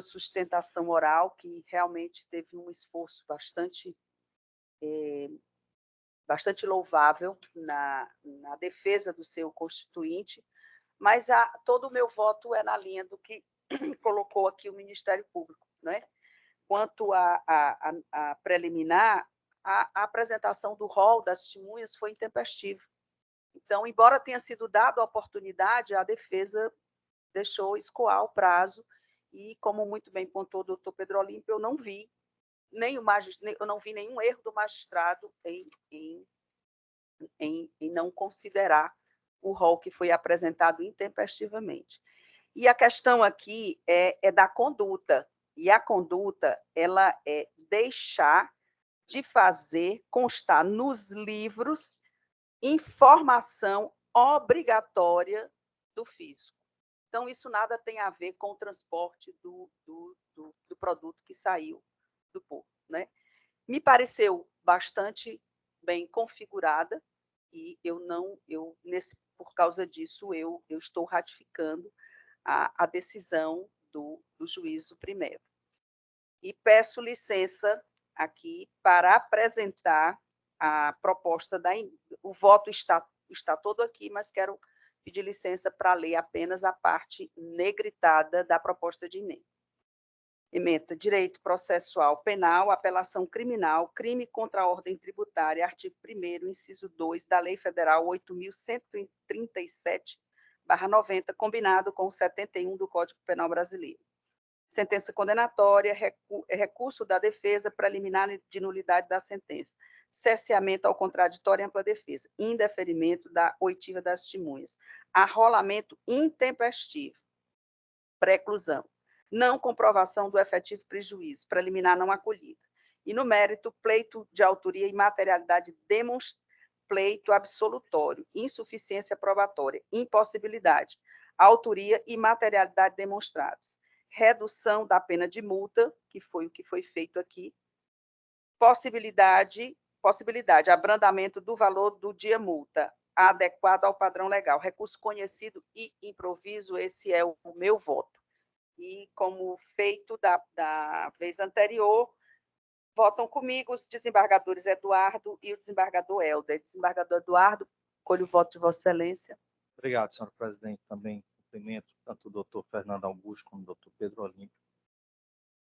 sustentação oral, que realmente teve um esforço bastante louvável na defesa do seu constituinte, mas todo o meu voto é na linha do que colocou aqui o Ministério Público, né? Quanto a preliminar, a apresentação do rol das testemunhas foi intempestiva. Então, embora tenha sido dada a oportunidade, a defesa deixou escoar o prazo e, como muito bem pontuou o doutor Pedro Olímpio, eu não vi nenhum erro do magistrado em não considerar o rol que foi apresentado intempestivamente. E a questão aqui é da conduta, e a conduta ela é deixar de fazer constar nos livros informação obrigatória do fisco. Então, isso nada tem a ver com o transporte do produto que saiu do porto, né? Me pareceu bastante bem configurada e por causa disso, eu estou ratificando a decisão do juízo primeiro. E peço licença aqui para apresentar a proposta o voto está todo aqui, mas quero pedir licença para ler apenas a parte negritada da proposta de emenda. Ementa direito processual penal, apelação criminal, crime contra a ordem tributária, artigo 1º, inciso 2 da Lei Federal 8.137/90, combinado com o 71 do Código Penal Brasileiro. Sentença condenatória, recurso da defesa, preliminar de nulidade da sentença, cesseamento ao contraditório e ampla defesa, indeferimento da oitiva das testemunhas, arrolamento intempestivo, preclusão, não comprovação do efetivo prejuízo, preliminar não acolhida. E no mérito, pleito de autoria e materialidade pleito absolutório, insuficiência probatória, impossibilidade, autoria e materialidade demonstrados, redução da pena de multa, que foi o que foi feito aqui, possibilidade, abrandamento do valor do dia multa, adequado ao padrão legal, recurso conhecido e improviso, esse é o meu voto. E, como feito da vez anterior, votam comigo os desembargadores Eduardo e o desembargador Helder. Desembargador Eduardo, colho o voto de Vossa Excelência. Obrigado, senhora presidente. Também cumprimento tanto o doutor Fernando Augusto como o doutor Pedro Olímpio,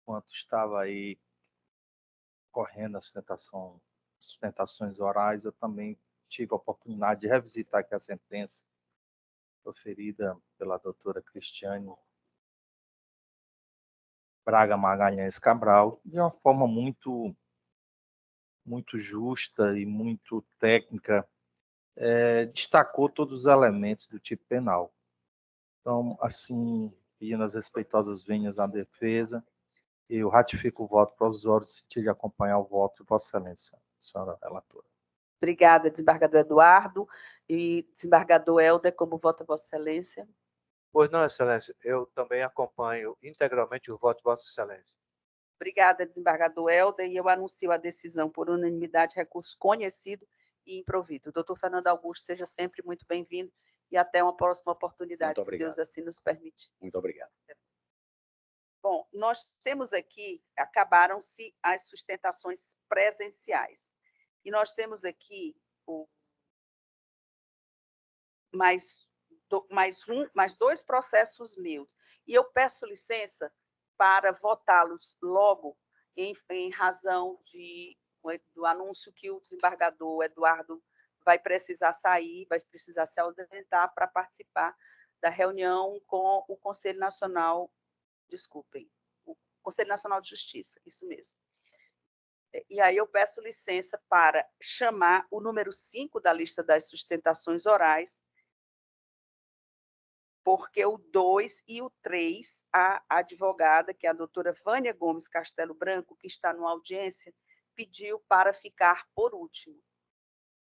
enquanto estava aí correndo as sustentações orais, eu também tive a oportunidade de revisitar aqui a sentença proferida pela doutora Cristiane Braga Magalhães Cabral, de uma forma muito justa e muito técnica, destacou todos os elementos do tipo penal. Então, assim, pedindo as respeitosas vênias à defesa, eu ratifico o voto provisório no sentido de acompanhar o voto de Vossa Excelência, senhora relatora. Obrigada, desembargador Eduardo. E desembargador Helder, como vota Vossa Excelência? Pois não, Excelência, eu também acompanho integralmente o voto de Vossa Excelência. Obrigada, desembargador Helder, e eu anuncio a decisão por unanimidade, recurso conhecido e improvido. Doutor Fernando Augusto, seja sempre muito bem-vindo e até uma próxima oportunidade, se Deus assim nos permite. Muito obrigado. Bom, nós temos aqui, acabaram-se as sustentações presenciais, e nós temos aqui mais 2 processos meus, e eu peço licença para votá-los logo, em razão do anúncio que o desembargador Eduardo vai precisar sair, vai precisar se ausentar para participar da reunião com o Conselho Nacional, o Conselho Nacional de Justiça, isso mesmo. E aí eu peço licença para chamar o número 5 da lista das sustentações orais, porque o 2 e o 3, a advogada, que é a doutora Vânia Gomes Castelo Branco, que está numa audiência, pediu para ficar por último.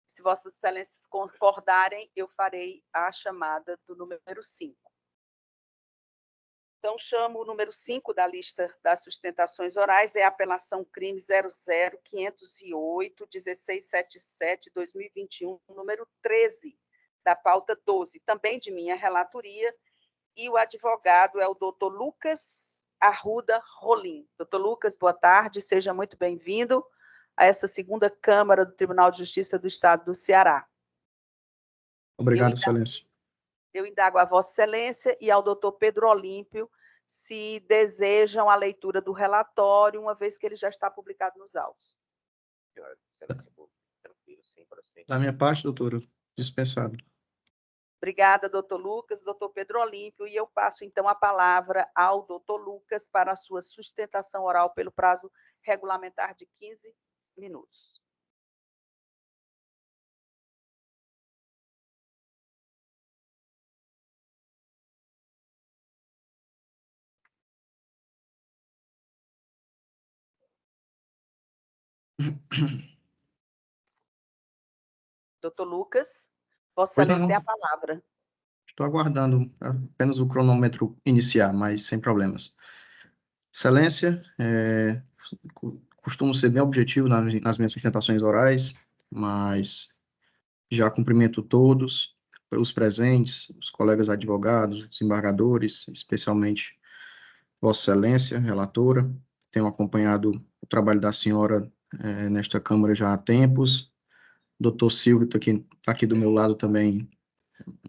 Se Vossas Excelências concordarem, eu farei a chamada do número 5. Então, chamo o número 5 da lista das sustentações orais, é a apelação crime 00-508-1677-2021, número 13, da pauta 12, também de minha relatoria, e o advogado é o doutor Lucas Arruda Rolim. Doutor Lucas, boa tarde, seja muito bem-vindo a essa segunda Câmara do Tribunal de Justiça do Estado do Ceará. Obrigado, Excelência. Eu indago a Vossa Excelência e ao doutor Pedro Olímpio se desejam a leitura do relatório, uma vez que ele já está publicado nos autos. Da minha parte, doutora, dispensado. Obrigada, doutor Lucas, doutor Pedro Olímpio, e eu passo, então, a palavra ao doutor Lucas para a sua sustentação oral pelo prazo regulamentar de 15 minutos. Doutor Lucas, Vossa Excelência tem a palavra. Estou aguardando apenas o cronômetro iniciar, mas sem problemas. Excelência, costumo ser bem objetivo nas minhas sustentações orais, mas já cumprimento todos, os presentes, os colegas advogados, desembargadores, especialmente Vossa Excelência, relatora. Tenho acompanhado o trabalho da senhora nesta Câmara já há tempos. Doutor Silvio está aqui do meu lado também,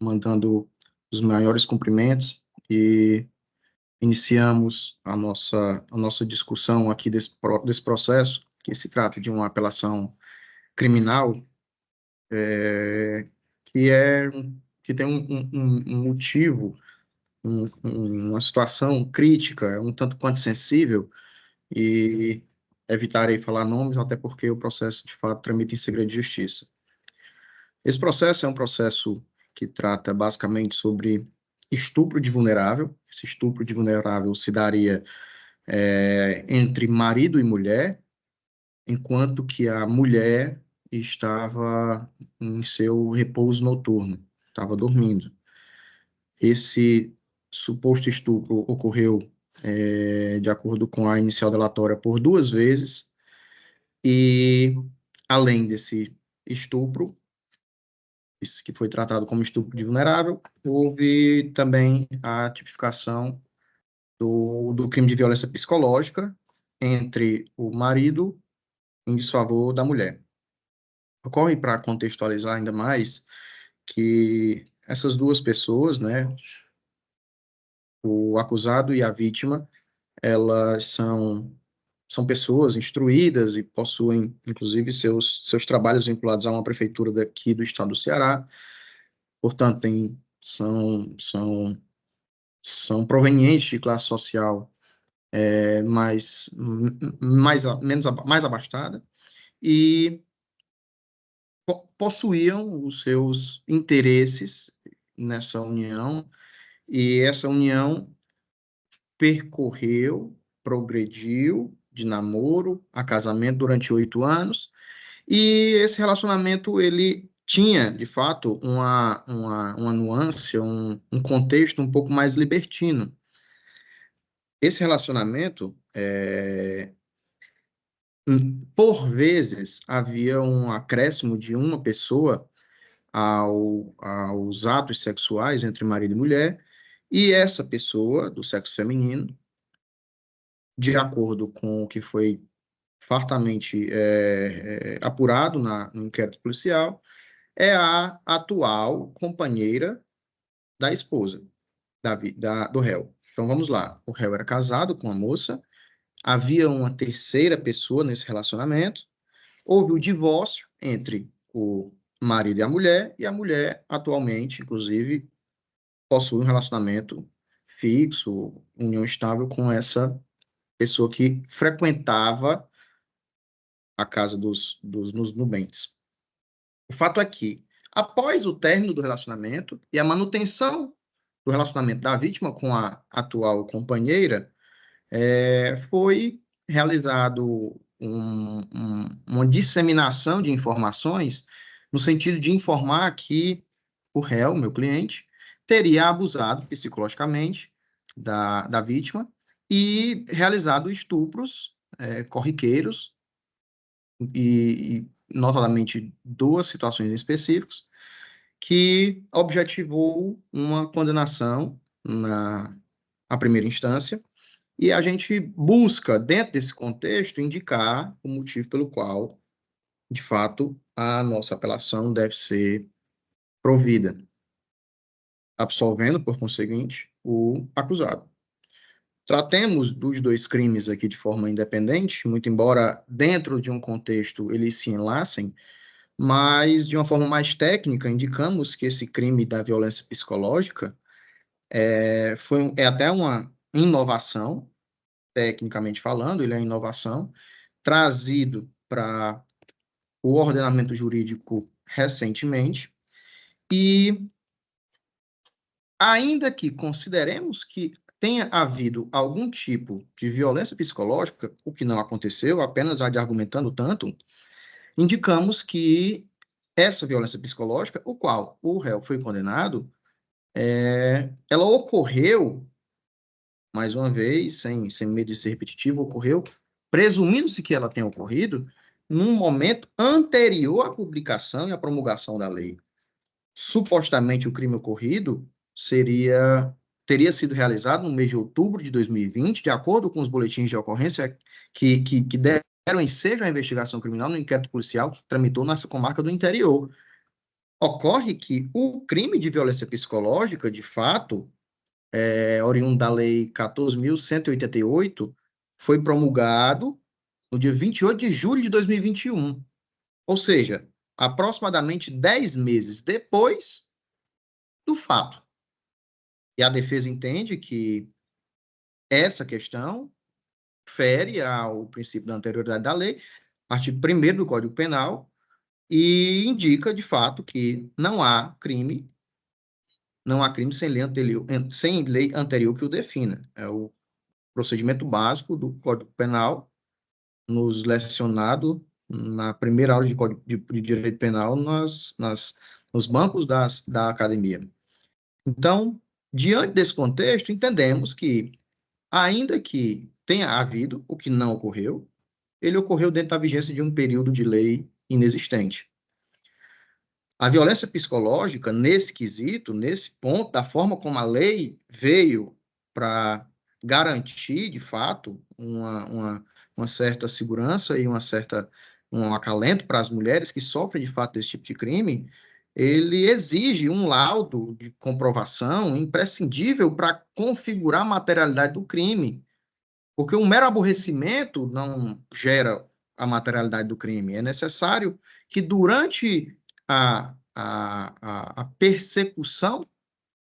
mandando os maiores cumprimentos, e iniciamos a nossa discussão aqui desse processo, que se trata de uma apelação criminal, que tem um motivo, uma situação crítica, um tanto quanto sensível, e evitarei falar nomes, até porque o processo, de fato, tramita em segredo de justiça. Esse processo é um processo que trata basicamente sobre estupro de vulnerável. Esse estupro de vulnerável se daria entre marido e mulher, enquanto que a mulher estava em seu repouso noturno, estava dormindo. Esse suposto estupro ocorreu, de acordo com a inicial delatória, por 2 vezes, e além desse estupro, isso que foi tratado como estupro de vulnerável, houve também a tipificação do crime de violência psicológica entre o marido em desfavor da mulher. Ocorre, para contextualizar ainda mais, que essas duas pessoas, né, o acusado e a vítima, elas são pessoas instruídas e possuem, inclusive, seus trabalhos vinculados a uma prefeitura daqui do estado do Ceará. Portanto, são provenientes de classe social mais abastada e possuíam os seus interesses nessa união, e essa união progrediu de namoro a casamento durante 8 anos, e esse relacionamento, ele tinha, de fato, uma nuance, um contexto um pouco mais libertino. Esse relacionamento, por vezes, havia um acréscimo de uma pessoa aos atos sexuais entre marido e mulher, e essa pessoa, do sexo feminino, de acordo com o que foi fartamente apurado no inquérito policial, é a atual companheira da esposa do réu. Então, vamos lá. O réu era casado com a moça, havia uma terceira pessoa nesse relacionamento, houve o divórcio entre o marido e a mulher atualmente, inclusive, possui um relacionamento fixo, união estável com essa pessoa que frequentava a casa dos nubentes. O fato é que, após o término do relacionamento e a manutenção do relacionamento da vítima com a atual companheira, foi realizado uma disseminação de informações no sentido de informar que o réu, meu cliente, teria abusado psicologicamente da vítima e realizado estupros corriqueiros, e notadamente 2 situações específicas, que objetivou uma condenação na primeira instância, e a gente busca, dentro desse contexto, indicar o motivo pelo qual, de fato, a nossa apelação deve ser provida, absolvendo, por conseguinte, o acusado. Tratemos dos 2 crimes aqui de forma independente, muito embora dentro de um contexto eles se enlacem, mas de uma forma mais técnica, indicamos que esse crime da violência psicológica é até uma inovação, tecnicamente falando, ele é uma inovação, trazido para o ordenamento jurídico recentemente, e ainda que consideremos que tenha havido algum tipo de violência psicológica, o que não aconteceu, apenas argumentando tanto, indicamos que essa violência psicológica, o qual o réu foi condenado, ela ocorreu, mais uma vez, sem medo de ser repetitivo, ocorreu, presumindo-se que ela tenha ocorrido, num momento anterior à publicação e à promulgação da lei. Supostamente, o crime ocorrido teria sido realizado no mês de outubro de 2020, de acordo com os boletins de ocorrência que deram ensejo à investigação criminal no inquérito policial que tramitou nessa comarca do interior. Ocorre que o crime de violência psicológica, de fato, oriundo da Lei 14.188, foi promulgado no dia 28 de julho de 2021. Ou seja, aproximadamente 10 meses depois do fato. E a defesa entende que essa questão fere ao princípio da anterioridade da lei, artigo 1º do Código Penal, e indica, de fato, que não há crime sem lei anterior que o defina. É o procedimento básico do Código Penal, nos lecionado na primeira aula de Direito Penal nos bancos da academia. Então, diante desse contexto, entendemos que, ainda que tenha havido, o que não ocorreu, ele ocorreu dentro da vigência de um período de lei inexistente. A violência psicológica, nesse quesito, nesse ponto, da forma como a lei veio para garantir, de fato, uma certa segurança e um acalento para as mulheres que sofrem, de fato, desse tipo de crime, ele exige um laudo de comprovação imprescindível para configurar a materialidade do crime. Porque um mero aborrecimento não gera a materialidade do crime. É necessário que, durante a persecução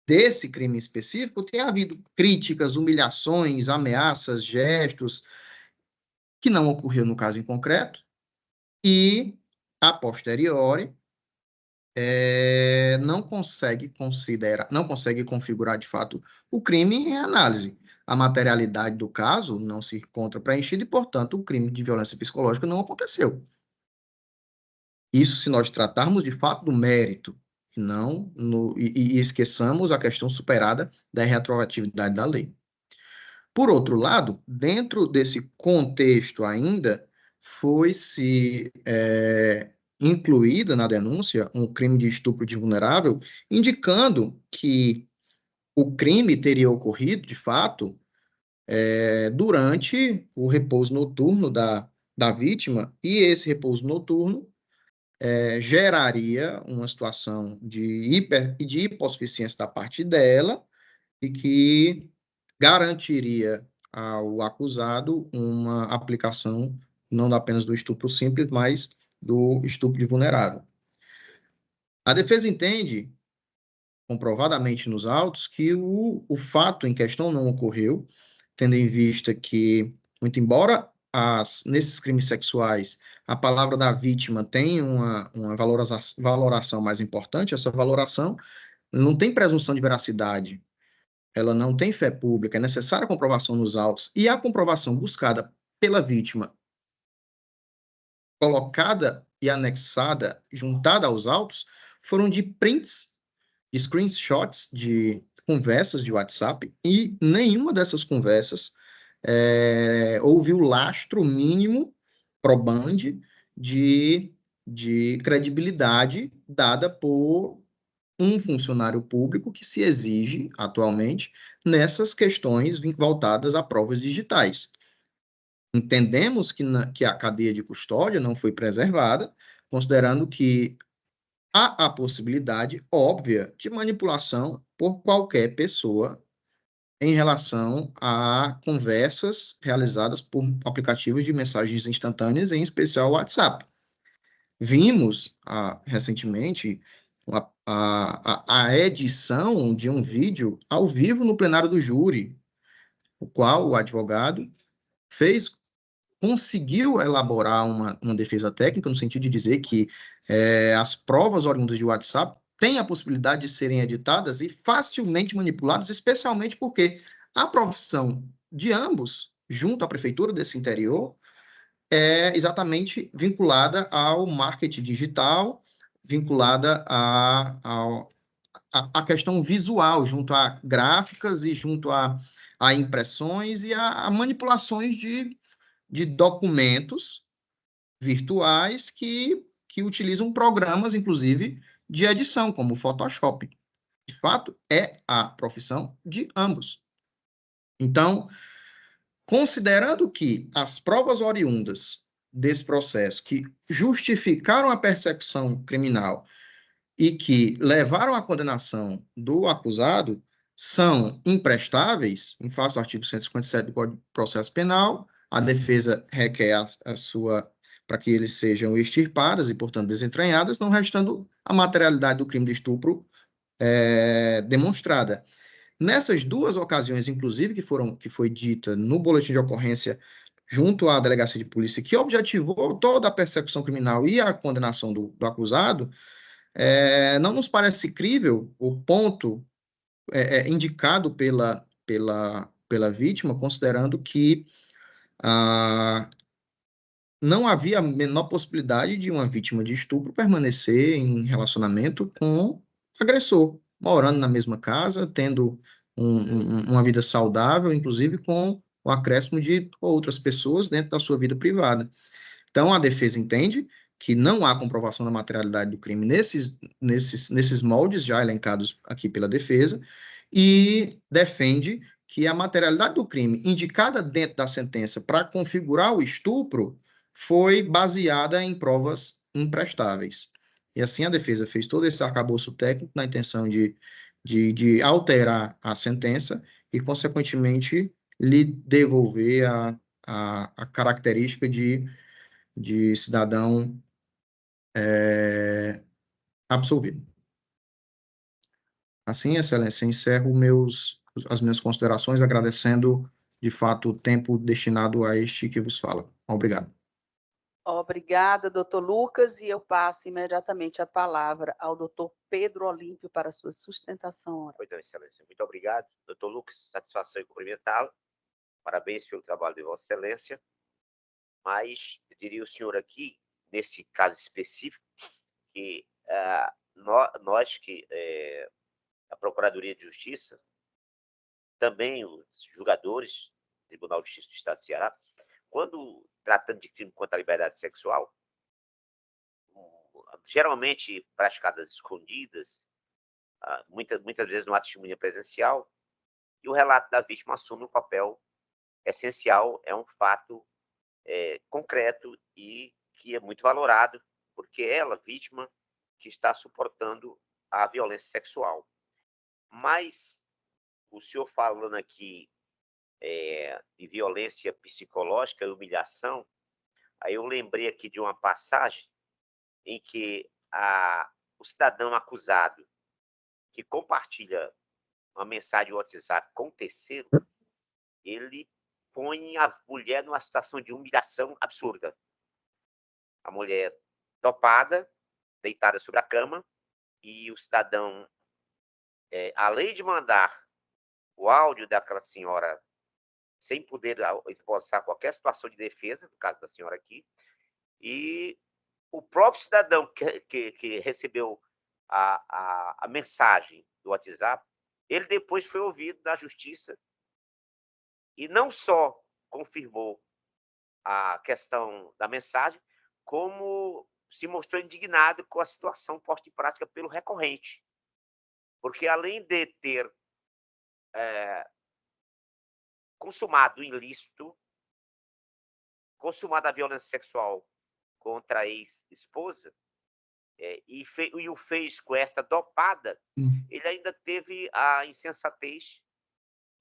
desse crime específico, tenha havido críticas, humilhações, ameaças, gestos, que não ocorreu no caso em concreto, e, a posteriori, não consegue configurar, de fato, o crime em análise. A materialidade do caso não se encontra preenchida e, portanto, o crime de violência psicológica não aconteceu. Isso se nós tratarmos, de fato, do mérito, e esqueçamos a questão superada da retroatividade da lei. Por outro lado, dentro desse contexto ainda, foi-se incluída na denúncia um crime de estupro de vulnerável, indicando que o crime teria ocorrido, de fato, durante o repouso noturno da vítima, e esse repouso noturno geraria uma situação de hipossuficiência da parte dela, e que garantiria ao acusado uma aplicação não apenas do estupro simples, mas do estupro de vulnerável. A defesa entende, comprovadamente nos autos, que o fato em questão não ocorreu, tendo em vista que, muito embora nesses crimes sexuais a palavra da vítima tem uma valoração mais importante, essa valoração não tem presunção de veracidade, ela não tem fé pública, é necessária a comprovação nos autos, e a comprovação buscada pela vítima, colocada e anexada, juntada aos autos, foram de prints, de screenshots de conversas de WhatsApp, e nenhuma dessas conversas houve o lastro mínimo probante de credibilidade dada por um funcionário público que se exige atualmente nessas questões voltadas a provas digitais. Entendemos que a cadeia de custódia não foi preservada, considerando que há a possibilidade óbvia de manipulação por qualquer pessoa em relação a conversas realizadas por aplicativos de mensagens instantâneas, em especial o WhatsApp. Vimos recentemente a edição de um vídeo ao vivo no plenário do júri, o qual o advogado conseguiu elaborar uma defesa técnica, no sentido de dizer que as provas oriundas de WhatsApp têm a possibilidade de serem editadas e facilmente manipuladas, especialmente porque a profissão de ambos, junto à prefeitura desse interior, é exatamente vinculada ao marketing digital, vinculada à questão visual, junto a gráficas e junto a impressões e a manipulações de documentos virtuais que utilizam programas, inclusive, de edição, como o Photoshop. De fato, é a profissão de ambos. Então, considerando que as provas oriundas desse processo, que justificaram a persecução criminal e que levaram à condenação do acusado, são imprestáveis, em face do artigo 157 do Código de Processo Penal, a defesa requer a sua, para que eles sejam extirpadas e, portanto, desentranhadas, não restando a materialidade do crime de estupro demonstrada. Nessas duas ocasiões, inclusive, que foi dita no boletim de ocorrência junto à delegacia de polícia, que objetivou toda a persecução criminal e a condenação do acusado, não nos parece crível o ponto indicado pela vítima, considerando que não havia a menor possibilidade de uma vítima de estupro permanecer em relacionamento com o agressor, morando na mesma casa, tendo uma vida saudável, inclusive com o acréscimo de outras pessoas dentro da sua vida privada. Então, a defesa entende que não há comprovação da materialidade do crime nesses moldes já elencados aqui pela defesa e defende que a materialidade do crime indicada dentro da sentença para configurar o estupro foi baseada em provas imprestáveis. E assim a defesa fez todo esse arcabouço técnico na intenção de alterar a sentença e, consequentemente, lhe devolver a característica de cidadão absolvido. Assim, Excelência, encerro as minhas considerações, agradecendo, de fato, o tempo destinado a este que vos fala. Obrigado. Obrigada, doutor Lucas, e eu passo imediatamente a palavra ao doutor Pedro Olímpio para a sua sustentação oral. Pois não, Excelência. Muito obrigado, doutor Lucas. Satisfação em cumprimentá-lo. Parabéns pelo trabalho de Vossa Excelência. Mas eu diria ao senhor aqui, nesse caso específico, que nós que a Procuradoria de Justiça, também os julgadores, Tribunal de Justiça do Estado de Ceará, quando tratando de crime contra a liberdade sexual, geralmente praticadas escondidas, muitas vezes no testemunha presencial, e o relato da vítima assume um papel essencial, é um fato concreto e que é muito valorado, porque ela, vítima, que está suportando a violência sexual. Mas o senhor falando aqui de violência psicológica e humilhação, aí eu lembrei aqui de uma passagem em que o cidadão acusado que compartilha uma mensagem no WhatsApp com o terceiro, ele põe a mulher numa situação de humilhação absurda. A mulher dopada, deitada sobre a cama, e o cidadão, além de mandar o áudio daquela senhora sem poder esboçar qualquer situação de defesa, no caso da senhora aqui, e o próprio cidadão que recebeu a mensagem do WhatsApp, ele depois foi ouvido na justiça e não só confirmou a questão da mensagem, como se mostrou indignado com a situação posta em prática pelo recorrente. Porque além de ter consumado o ilícito, consumado a violência sexual contra a ex-esposa, e o fez com esta dopada, ele ainda teve a insensatez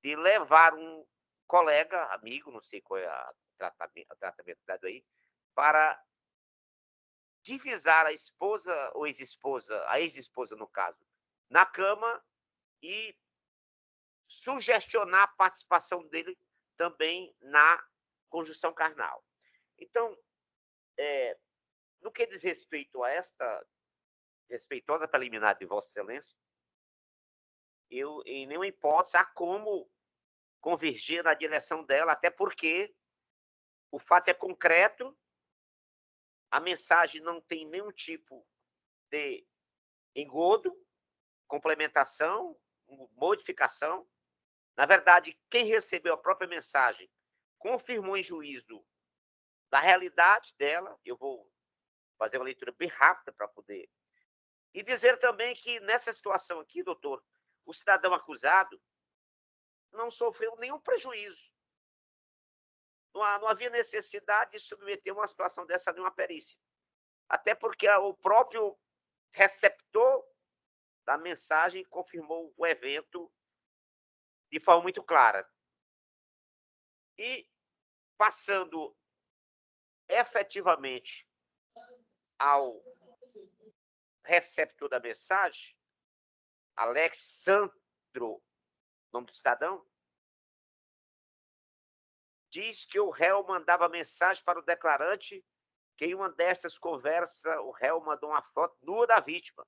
de levar um colega, amigo, não sei qual é o tratamento dado aí, para divisar a esposa ou ex-esposa, a ex-esposa no caso, na cama e sugestionar a participação dele também na conjunção carnal. Então, no que diz respeito a esta respeitosa preliminar de Vossa Excelência, eu, em nenhuma hipótese, há como convergir na direção dela, até porque o fato é concreto, a mensagem não tem nenhum tipo de engodo, complementação, modificação. Na verdade, quem recebeu a própria mensagem confirmou em juízo da realidade dela. Eu vou fazer uma leitura bem rápida para poder... E dizer também que nessa situação aqui, doutor, o cidadão acusado não sofreu nenhum prejuízo. Não havia necessidade de submeter uma situação dessa a nenhuma perícia. Até porque o próprio receptor da mensagem confirmou o evento de forma muito clara. E passando efetivamente ao receptor da mensagem, Alexandro, nome do cidadão, diz que o réu mandava mensagem para o declarante que em uma destas conversas o réu mandou uma foto nua da vítima,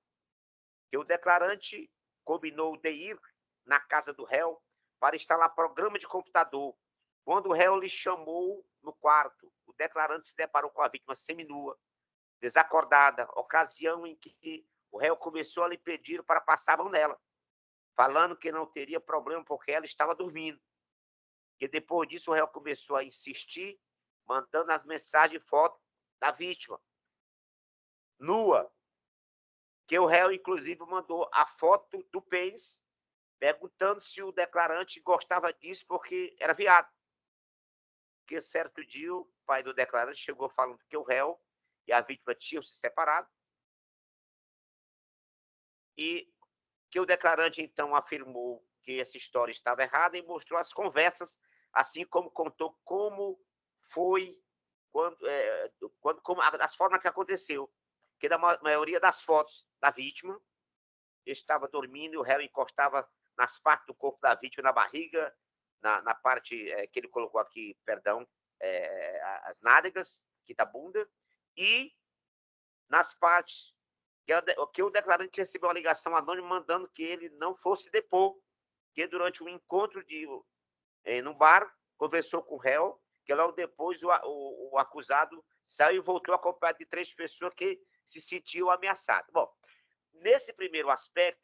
que o declarante combinou de ir na casa do réu para instalar programa de computador. Quando o réu lhe chamou no quarto, o declarante se deparou com a vítima seminua, desacordada, ocasião em que o réu começou a lhe pedir para passar a mão nela, falando que não teria problema porque ela estava dormindo. Que depois disso o réu começou a insistir, mandando as mensagens e fotos da vítima nua, que o réu inclusive mandou a foto do pênis, perguntando se o declarante gostava disso porque era viado. Que certo dia o pai do declarante chegou falando que o réu e a vítima tinham se separado e que o declarante então afirmou que essa história estava errada e mostrou as conversas, assim como contou como foi, como as formas que aconteceu, que na maioria das fotos da vítima estava dormindo e o réu encostava nas partes do corpo da vítima, na barriga, na parte que ele colocou aqui, perdão, as nádegas, aqui da bunda, e nas partes que o declarante recebeu uma ligação anônima mandando que ele não fosse depor, que durante um encontro no bar, conversou com o réu, que logo depois o acusado saiu e voltou acompanhado de 3 pessoas que se sentiam ameaçadas. Bom, nesse primeiro aspecto,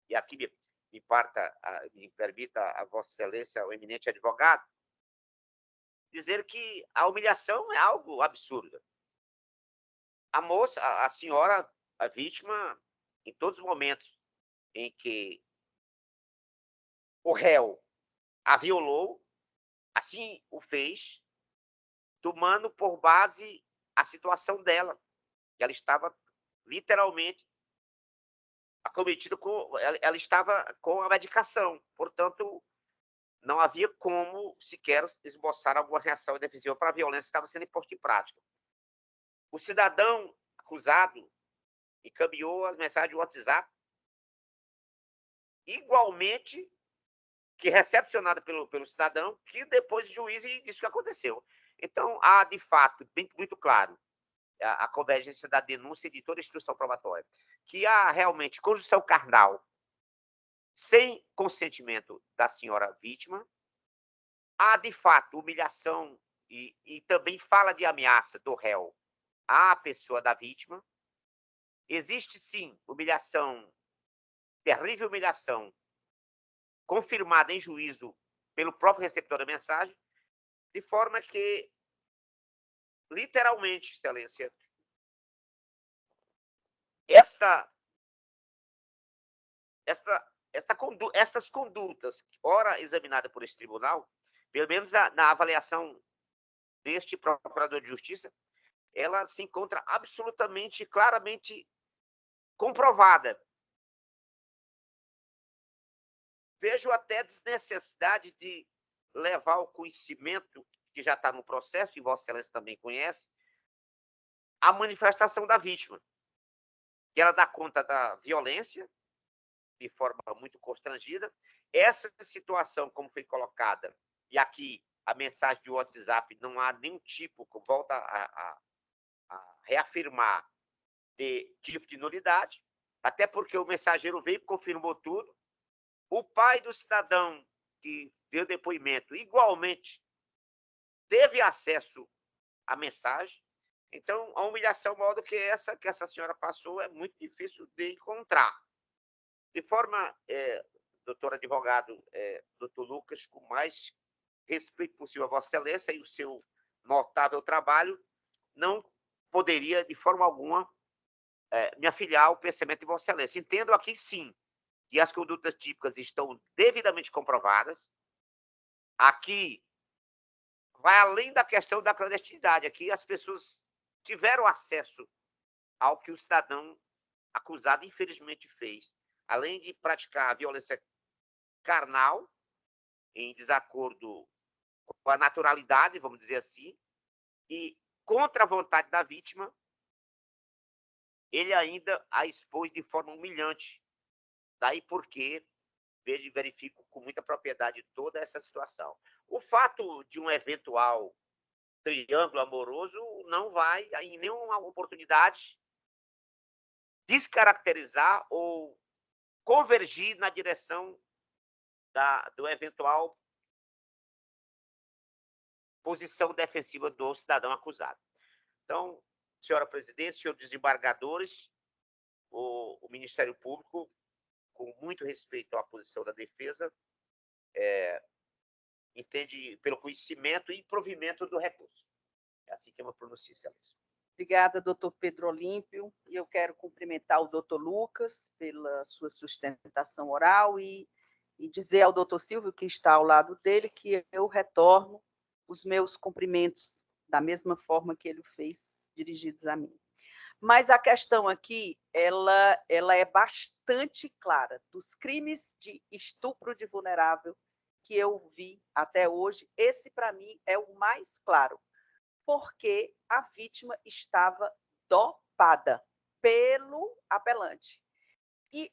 e aqui me permita a Vossa Excelência, o eminente advogado, dizer que a humilhação é algo absurdo. A moça, a senhora, a vítima, em todos os momentos em que o réu a violou, assim o fez, tomando por base a situação dela, que ela estava literalmente acometida ela estava com a medicação, portanto, não havia como sequer esboçar alguma reação defensiva para a violência que estava sendo imposta em prática. O cidadão acusado encaminhou as mensagens de WhatsApp, igualmente que recepcionada pelo cidadão, que depois o juiz disse o que aconteceu. Então, há, de fato, muito claro, a convergência da denúncia e de toda a instrução probatória, que há realmente conjunção carnal sem consentimento da senhora vítima, há, de fato, humilhação e também fala de ameaça do réu à pessoa da vítima. Existe, sim, humilhação, terrível humilhação, confirmada em juízo pelo próprio receptor da mensagem, de forma que, literalmente, Excelência, estas condutas, ora examinadas por esse tribunal, pelo menos na avaliação deste procurador de justiça, ela se encontra absolutamente, claramente comprovada. Vejo até desnecessidade de levar ao conhecimento, que já está no processo, e Vossa Excelência também conhece, a manifestação da vítima, que ela dá conta da violência, de forma muito constrangida. Essa situação, como foi colocada, e aqui a mensagem de WhatsApp, não há nenhum tipo, que volta a reafirmar, de tipo de nulidade, até porque o mensageiro veio e confirmou tudo. O pai do cidadão que deu depoimento, igualmente, teve acesso à mensagem. Então, a humilhação maior do que essa senhora passou é muito difícil de encontrar. De forma, doutor advogado, doutor Lucas, com mais respeito possível a Vossa Excelência e o seu notável trabalho, não poderia, de forma alguma, me afiliar ao pensamento de Vossa Excelência. Entendo aqui, sim, que as condutas típicas estão devidamente comprovadas. Aqui, vai além da questão da clandestinidade. Aqui, as pessoas tiveram acesso ao que o cidadão acusado, infelizmente, fez. Além de praticar a violência carnal, em desacordo com a naturalidade, vamos dizer assim, e contra a vontade da vítima, ele ainda a expôs de forma humilhante. Daí porque verifico com muita propriedade toda essa situação. O fato de um eventual triângulo amoroso não vai, em nenhuma oportunidade, descaracterizar ou convergir na direção do eventual posição defensiva do cidadão acusado. Então, senhora presidente, senhores desembargadores, o Ministério Público, com muito respeito à posição da defesa, entende pelo conhecimento e provimento do recurso. É assim que eu me pronuncio, excelência. Obrigada, doutor Pedro Olímpio. E eu quero cumprimentar o doutor Lucas pela sua sustentação oral e dizer ao doutor Silvio, que está ao lado dele, que eu retorno os meus cumprimentos da mesma forma que ele fez, dirigidos a mim. Mas a questão aqui, ela é bastante clara. Dos crimes de estupro de vulnerável que eu vi até hoje, esse, para mim, é o mais claro, porque a vítima estava dopada pelo apelante. E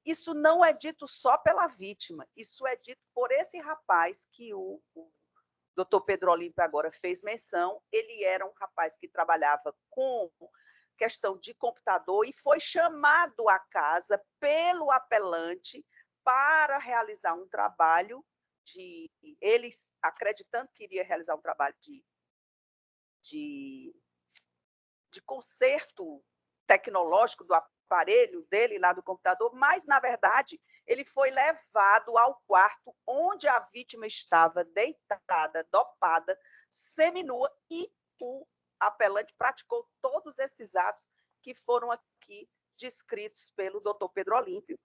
isso não é dito só pela vítima, isso é dito por esse rapaz que o doutor Pedro Olímpio agora fez menção. Ele era um rapaz que trabalhava com questão de computador e foi chamado à casa pelo apelante para realizar um trabalho eles acreditando que iria realizar um trabalho de conserto tecnológico do aparelho dele lá do computador, mas, na verdade, ele foi levado ao quarto onde a vítima estava deitada, dopada, seminua, e o apelante praticou todos esses atos que foram aqui descritos pelo doutor Pedro Olímpio.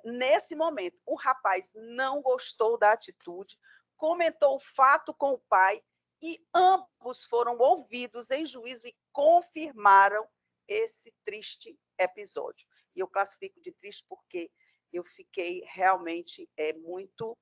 Nesse momento, o rapaz não gostou da atitude, comentou o fato com o pai, e ambos foram ouvidos em juízo e confirmaram esse triste episódio. E eu classifico de triste porque eu fiquei realmente muito...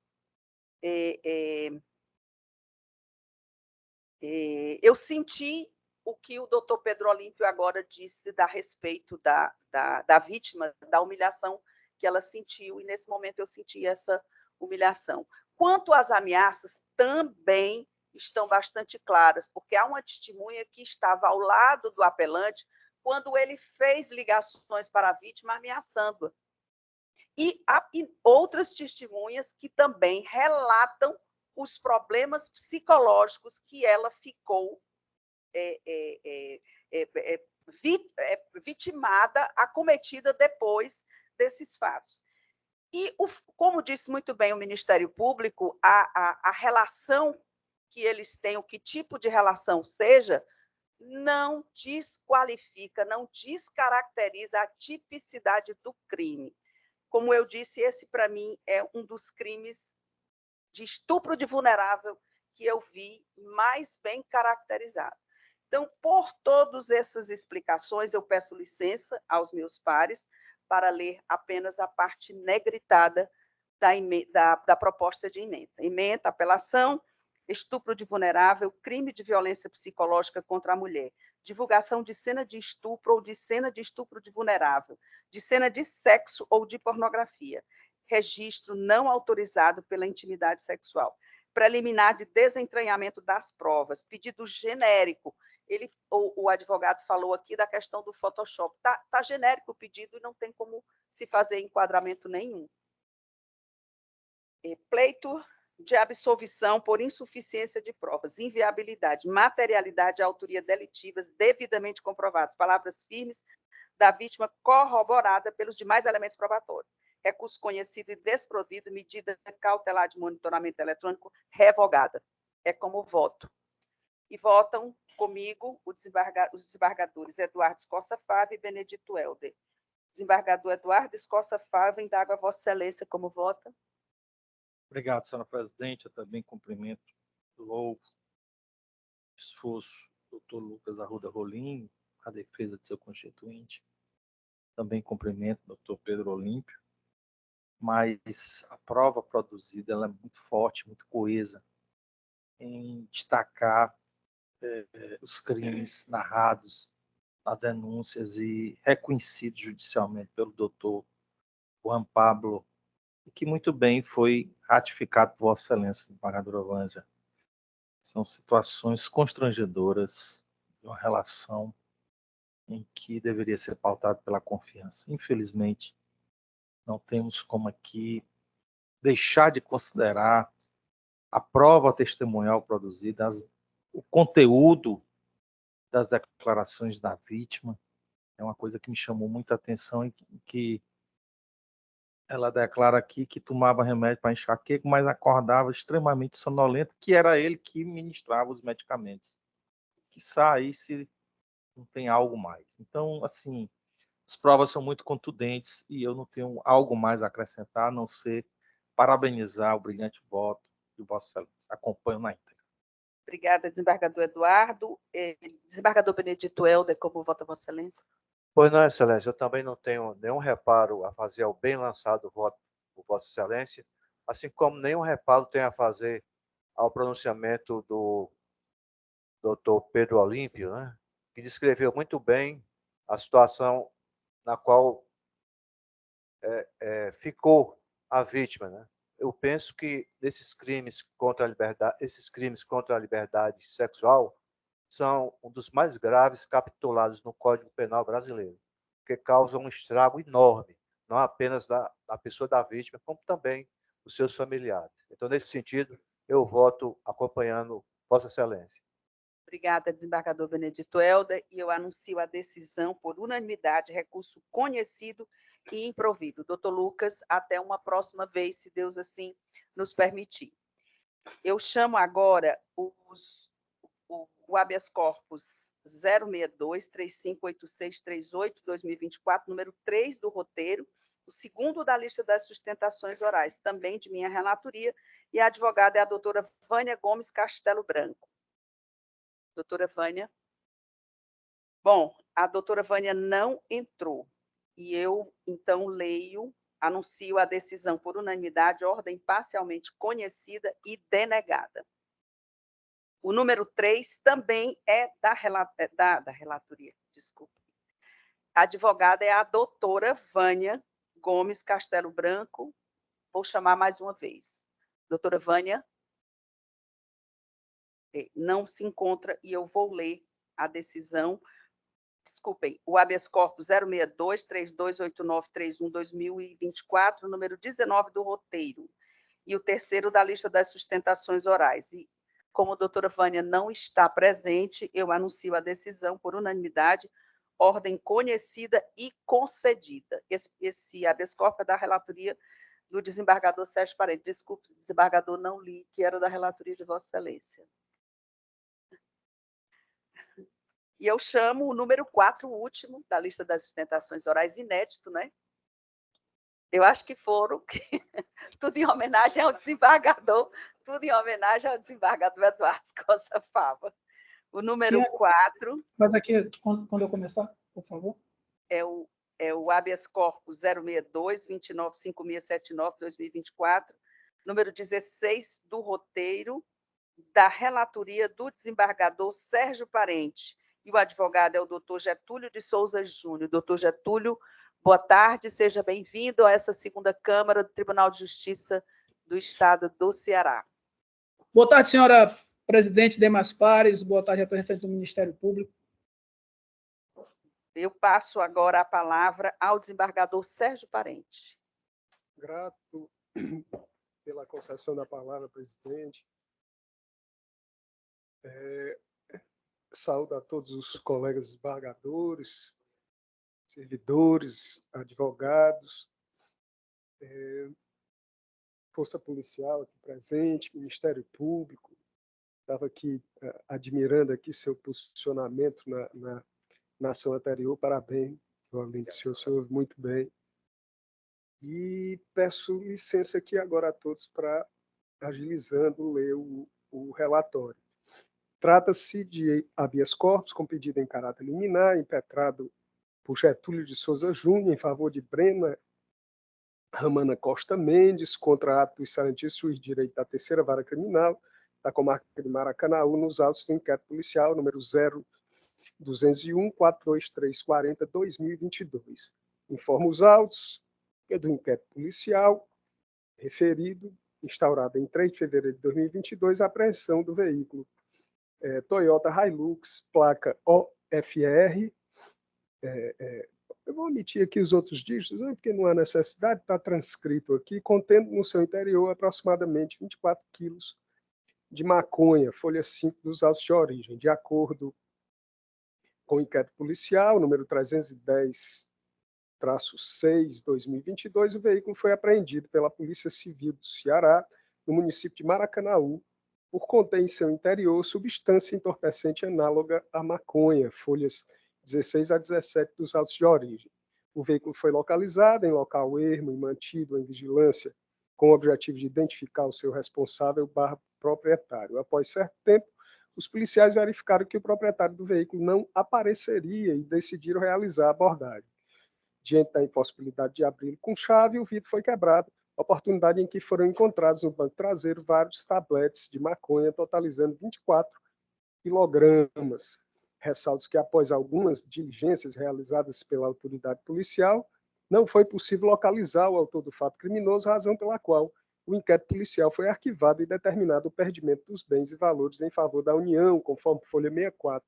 eu senti o que o doutor Pedro Olímpio agora disse a respeito da vítima, da humilhação que ela sentiu, e nesse momento eu senti essa humilhação. Quanto às ameaças, também estão bastante claras, porque há uma testemunha que estava ao lado do apelante quando ele fez ligações para a vítima ameaçando-a. E há outras testemunhas que também relatam os problemas psicológicos que ela ficou vitimada, acometida depois desses fatos. E, como disse muito bem o Ministério Público, a relação que eles têm, o que tipo de relação seja, não desqualifica, não descaracteriza a tipicidade do crime. Como eu disse, esse, para mim, é um dos crimes de estupro de vulnerável que eu vi mais bem caracterizado. Então, por todas essas explicações, eu peço licença aos meus pares para ler apenas a parte negritada da proposta de emenda. Emenda, apelação, estupro de vulnerável, crime de violência psicológica contra a mulher, divulgação de cena de estupro ou de cena de estupro de vulnerável, de cena de sexo ou de pornografia, registro não autorizado pela intimidade sexual, preliminar de desentranhamento das provas, pedido genérico. O advogado falou aqui da questão do Photoshop. Tá genérico o pedido e não tem como se fazer enquadramento nenhum. Pleito de absolvição por insuficiência de provas, inviabilidade, materialidade e autoria delitivas devidamente comprovadas, palavras firmes da vítima corroborada pelos demais elementos probatórios. Recurso conhecido e desprovido, medida cautelar de monitoramento eletrônico revogada. É como voto. E votam comigo os desembargadores Eduardo Escossa Fava e Benedito Helder. Desembargador Eduardo Escossa Fava, indago a Vossa Excelência como vota. Obrigado, senhora presidente. Eu também cumprimento, louvo o esforço do doutor Lucas Arruda Rolim, a defesa de seu constituinte. Também cumprimento o doutor Pedro Olímpio. mas a prova produzida ela é muito forte, muito coesa em destacar os crimes narrados nas denúncias e reconhecidos judicialmente pelo doutor Juan Pablo, e que muito bem foi ratificado por Vossa Excelência, desembargadora Vânia. São situações constrangedoras de uma relação em que deveria ser pautada pela confiança. Infelizmente, não temos como aqui deixar de considerar a prova testemunhal produzida, o conteúdo das declarações da vítima. É uma coisa que me chamou muita atenção, em que ela declara aqui que tomava remédio para enxaqueca, mas acordava extremamente sonolento, que era ele que ministrava os medicamentos. Quiçá aí se não tem algo mais. Então, assim, as provas são muito contundentes e eu não tenho algo mais a acrescentar, a não ser parabenizar o brilhante voto de Vossa Excelência. Acompanho na íntegra. Obrigada, desembargador Eduardo. Desembargador Benedito Helder, como vota Vossa Excelência? Pois não, Excelência, eu também não tenho nenhum reparo a fazer ao bem lançado voto por Vossa Excelência, assim como nenhum reparo tenho a fazer ao pronunciamento do doutor Pedro Olímpio, né, que descreveu muito bem a situação na qual ficou a vítima, né? Eu penso que esses crimes contra a liberdade sexual são um dos mais graves capitulados no Código Penal brasileiro, que causam um estrago enorme, não apenas da pessoa da vítima, como também dos seus familiares. Então, nesse sentido, eu voto acompanhando Vossa Excelência. Obrigada, desembargador Benedito Helder, e eu anuncio a decisão por unanimidade, recurso conhecido e improvido. Doutor Lucas, até uma próxima vez, se Deus assim nos permitir. Eu chamo agora o habeas corpus 062-358638-2024, número 3 do roteiro, o segundo da lista das sustentações orais, também de minha relatoria, e a advogada é a doutora Vânia Gomes Castelo Branco. Doutora Vânia. Bom, a doutora Vânia não entrou, e eu, então, anuncio a decisão por unanimidade, ordem parcialmente conhecida e denegada. O número 3 também é da relatoria, desculpa. A advogada é a doutora Vânia Gomes Castelo Branco. Vou chamar mais uma vez. Doutora Vânia não se encontra e eu vou ler a decisão. Desculpem, o habeas corpus 062-328931-2024, número 19 do roteiro, e o terceiro da lista das sustentações orais. E, como a doutora Vânia não está presente, eu anuncio a decisão por unanimidade, ordem conhecida e concedida. Esse habeas corpus é da relatoria do desembargador Sérgio Parede. Desculpe, desembargador, não li, que era da relatoria de Vossa Excelência. E eu chamo o número 4, o último, da lista das sustentações orais, inédito, né? Eu acho que foram, tudo em homenagem ao desembargador, Eduardo Costa Fava. O número 4... Mas aqui, quando eu começar, por favor. É o habeas corpus 062-295679-2024, número 16 do roteiro, da relatoria do desembargador Sérgio Parente. E o advogado é o doutor Getúlio de Souza Júnior. Doutor Getúlio, boa tarde, seja bem-vindo a essa segunda Câmara do Tribunal de Justiça do Estado do Ceará. Boa tarde, senhora presidente Demas Pares, boa tarde, representante do Ministério Público. Eu passo agora a palavra ao desembargador Sérgio Parente. Grato pela concessão da palavra, presidente. Saúdo a todos os colegas desembargadores, servidores, advogados, Força Policial aqui presente, Ministério Público. Estava aqui admirando aqui seu posicionamento na ação anterior. Parabéns, provavelmente o senhor ouve muito bem. E peço licença aqui agora a todos para, agilizando, ler o relatório. Trata-se de habeas corpus com pedido em caráter liminar, impetrado por Getúlio de Souza Júnior, em favor de Brena Ramana Costa Mendes, contra ato do excelentíssimo juiz de direito da terceira vara criminal da comarca de Maracanaú, nos autos do inquérito policial número 0201-42340-2022. Informo os autos do inquérito policial referido, instaurado em 3 de fevereiro de 2022, a apreensão do veículo Toyota Hilux, placa OFR. Eu vou omitir aqui os outros dígitos, porque não há necessidade, está transcrito aqui, contendo no seu interior aproximadamente 24 quilos de maconha, folha 5 dos autos de origem. De acordo com o inquérito policial, número 310-6/2022, o veículo foi apreendido pela Polícia Civil do Ceará, no município de Maracanaú, por conter em seu interior substância entorpecente análoga à maconha, folhas 16 a 17 dos autos de origem. O veículo foi localizado em local ermo e mantido em vigilância com o objetivo de identificar o seu responsável / proprietário. Após certo tempo, os policiais verificaram que o proprietário do veículo não apareceria e decidiram realizar a abordagem. Diante da impossibilidade de abri-lo com chave, o vidro foi quebrado, oportunidade em que foram encontrados no banco traseiro vários tabletes de maconha, totalizando 24 quilogramas. Ressalto que, após algumas diligências realizadas pela autoridade policial, não foi possível localizar o autor do fato criminoso, razão pela qual o inquérito policial foi arquivado e determinado o perdimento dos bens e valores em favor da União, conforme folha 64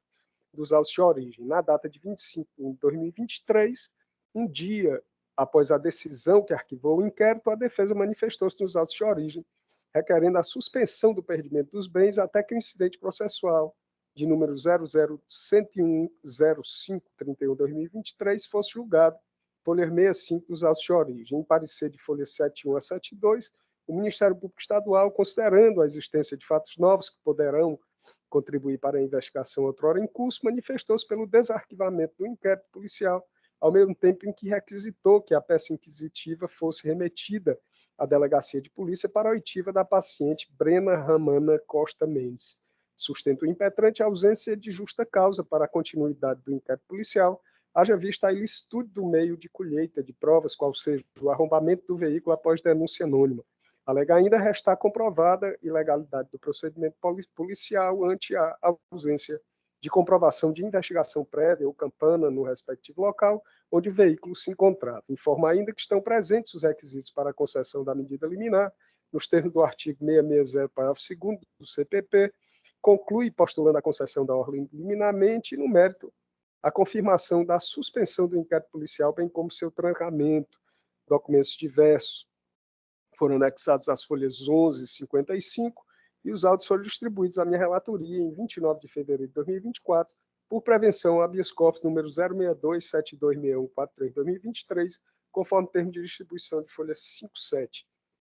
dos autos de origem. Na data de 25 de 2023, um dia após a decisão que arquivou o inquérito, a defesa manifestou-se nos autos de origem, requerendo a suspensão do perdimento dos bens até que o incidente processual de número 001010531/2023 fosse julgado, folha 65 dos autos de origem. Em parecer de folha 71 a 72, o Ministério Público Estadual, considerando a existência de fatos novos que poderão contribuir para a investigação outrora em curso, manifestou-se pelo desarquivamento do inquérito policial, ao mesmo tempo em que requisitou que a peça inquisitiva fosse remetida à Delegacia de Polícia para a oitiva da paciente Brena Ramana Costa Mendes. Sustenta o impetrante a ausência de justa causa para a continuidade do inquérito policial, haja vista a ilicitude do meio de colheita de provas, qual seja o arrombamento do veículo após denúncia anônima. Alega ainda restar comprovada a ilegalidade do procedimento policial ante a ausência de comprovação de investigação prévia ou campana no respectivo local onde o veículo se encontrava. Informa ainda que estão presentes os requisitos para a concessão da medida liminar, nos termos do artigo 660, parágrafo 2º do CPP, conclui postulando a concessão da ordem liminarmente e, no mérito, a confirmação da suspensão do inquérito policial, bem como seu trancamento. Documentos diversos foram anexados às folhas 11 e 55 e os autos foram distribuídos à minha relatoria em 29 de fevereiro de 2024 por prevenção habeas corpus número 062-726143-2023, conforme termo de distribuição de folha 57.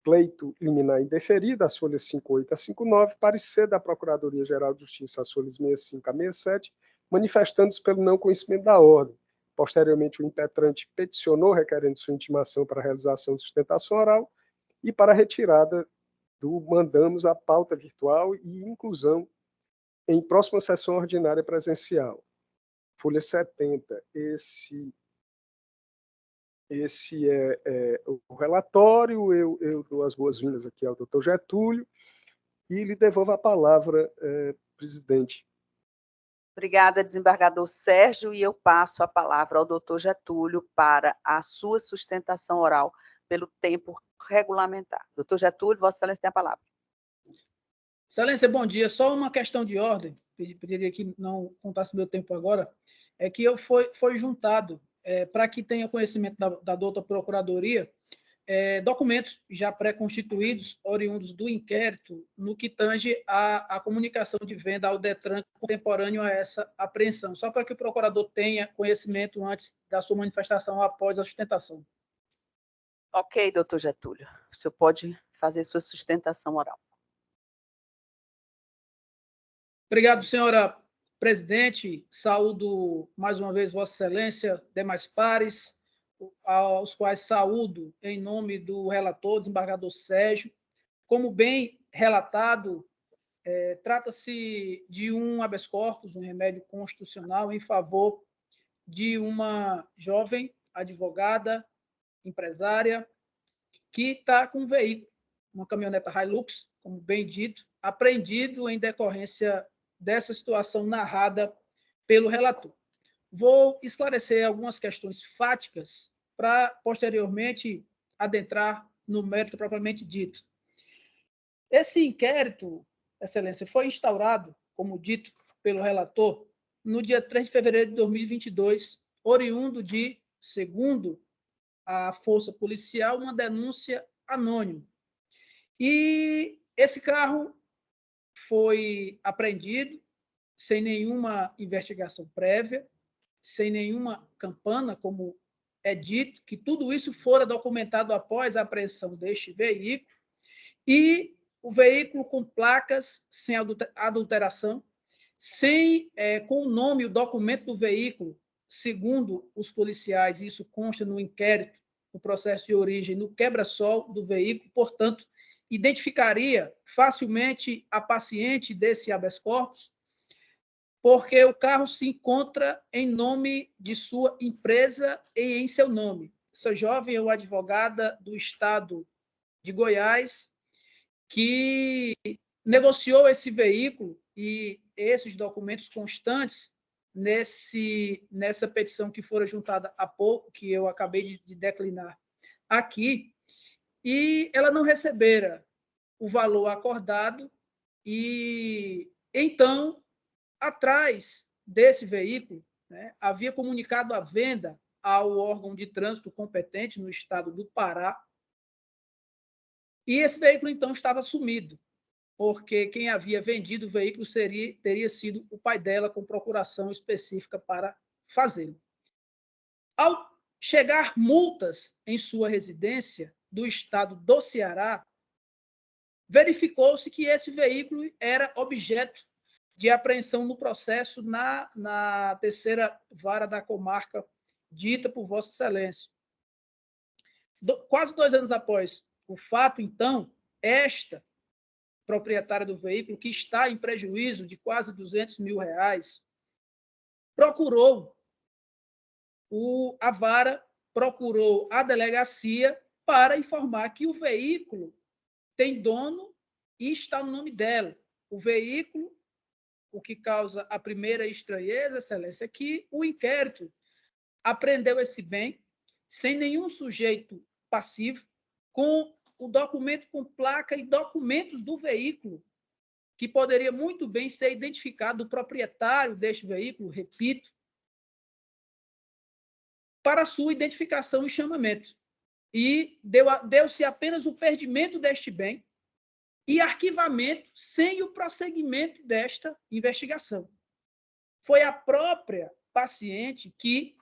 Pleito liminar indeferido, as folhas 58 a 59, parecer da Procuradoria-Geral de Justiça, as folhas 65 a 67, manifestando-se pelo não conhecimento da ordem. Posteriormente, o impetrante peticionou requerendo sua intimação para a realização de sustentação oral e para a retirada do mandamos a pauta virtual e inclusão em próxima sessão ordinária presencial. Folha 70. Esse é o relatório. Eu dou as boas-vindas aqui ao doutor Getúlio e lhe devolvo a palavra, presidente. Obrigada, desembargador Sérgio, e eu passo a palavra ao doutor Getúlio para a sua sustentação oral pelo tempo regulamentar. Doutor Getúlio, Vossa Excelência tem a palavra. Excelência, bom dia. Só uma questão de ordem, pediria que não contasse meu tempo agora, é que foi juntado, para que tenha conhecimento da douta Procuradoria, documentos já pré-constituídos, oriundos do inquérito, no que tange à comunicação de venda ao DETRAN contemporâneo a essa apreensão, só para que o procurador tenha conhecimento antes da sua manifestação após a sustentação. Ok, doutor Getúlio. O senhor pode fazer sua sustentação oral. Obrigado, senhora presidente. Saúdo mais uma vez Vossa Excelência, demais pares, aos quais saúdo em nome do relator, desembargador Sérgio. Como bem relatado, trata-se de um habeas corpus, um remédio constitucional em favor de uma jovem advogada, empresária, que está com um veículo, uma caminhoneta Hilux, como bem dito, apreendido em decorrência dessa situação narrada pelo relator. Vou esclarecer algumas questões fáticas para, posteriormente, adentrar no mérito propriamente dito. Esse inquérito, Excelência, foi instaurado, como dito pelo relator, no dia 3 de fevereiro de 2022, oriundo de, segundo a Força Policial, uma denúncia anônima. E esse carro foi apreendido sem nenhuma investigação prévia, sem nenhuma campana, como é dito, que tudo isso fora documentado após a apreensão deste veículo, e o veículo com placas sem adulteração, com o nome e o documento do veículo, segundo os policiais, isso consta no inquérito, no processo de origem, no quebra-sol do veículo, portanto, identificaria facilmente a paciente desse habeas corpus, porque o carro se encontra em nome de sua empresa e em seu nome. Essa jovem é uma advogada do estado de Goiás, que negociou esse veículo e esses documentos constantes nessa petição que fora juntada há pouco, que eu acabei de declinar aqui, e ela não recebera o valor acordado e, então, atrás desse veículo, né, havia comunicado a venda ao órgão de trânsito competente no estado do Pará, e esse veículo, então, estava sumido, porque quem havia vendido o veículo teria sido o pai dela, com procuração específica para fazê-lo. Ao chegar multas em sua residência do estado do Ceará, verificou-se que esse veículo era objeto de apreensão no processo na terceira vara da comarca dita por Vossa Excelência. Quase 2 anos após o fato, então, esta proprietária do veículo, que está em prejuízo de quase R$200 mil, procurou a vara, procurou a delegacia para informar que o veículo tem dono e está no nome dela. O veículo, o que causa a primeira estranheza, Excelência, é que o inquérito apreendeu esse bem sem nenhum sujeito passivo, com o documento com placa e documentos do veículo, que poderia muito bem ser identificado do proprietário deste veículo, repito, para sua identificação e chamamento. E deu-se apenas o perdimento deste bem e arquivamento sem o prosseguimento desta investigação. Foi a própria paciente que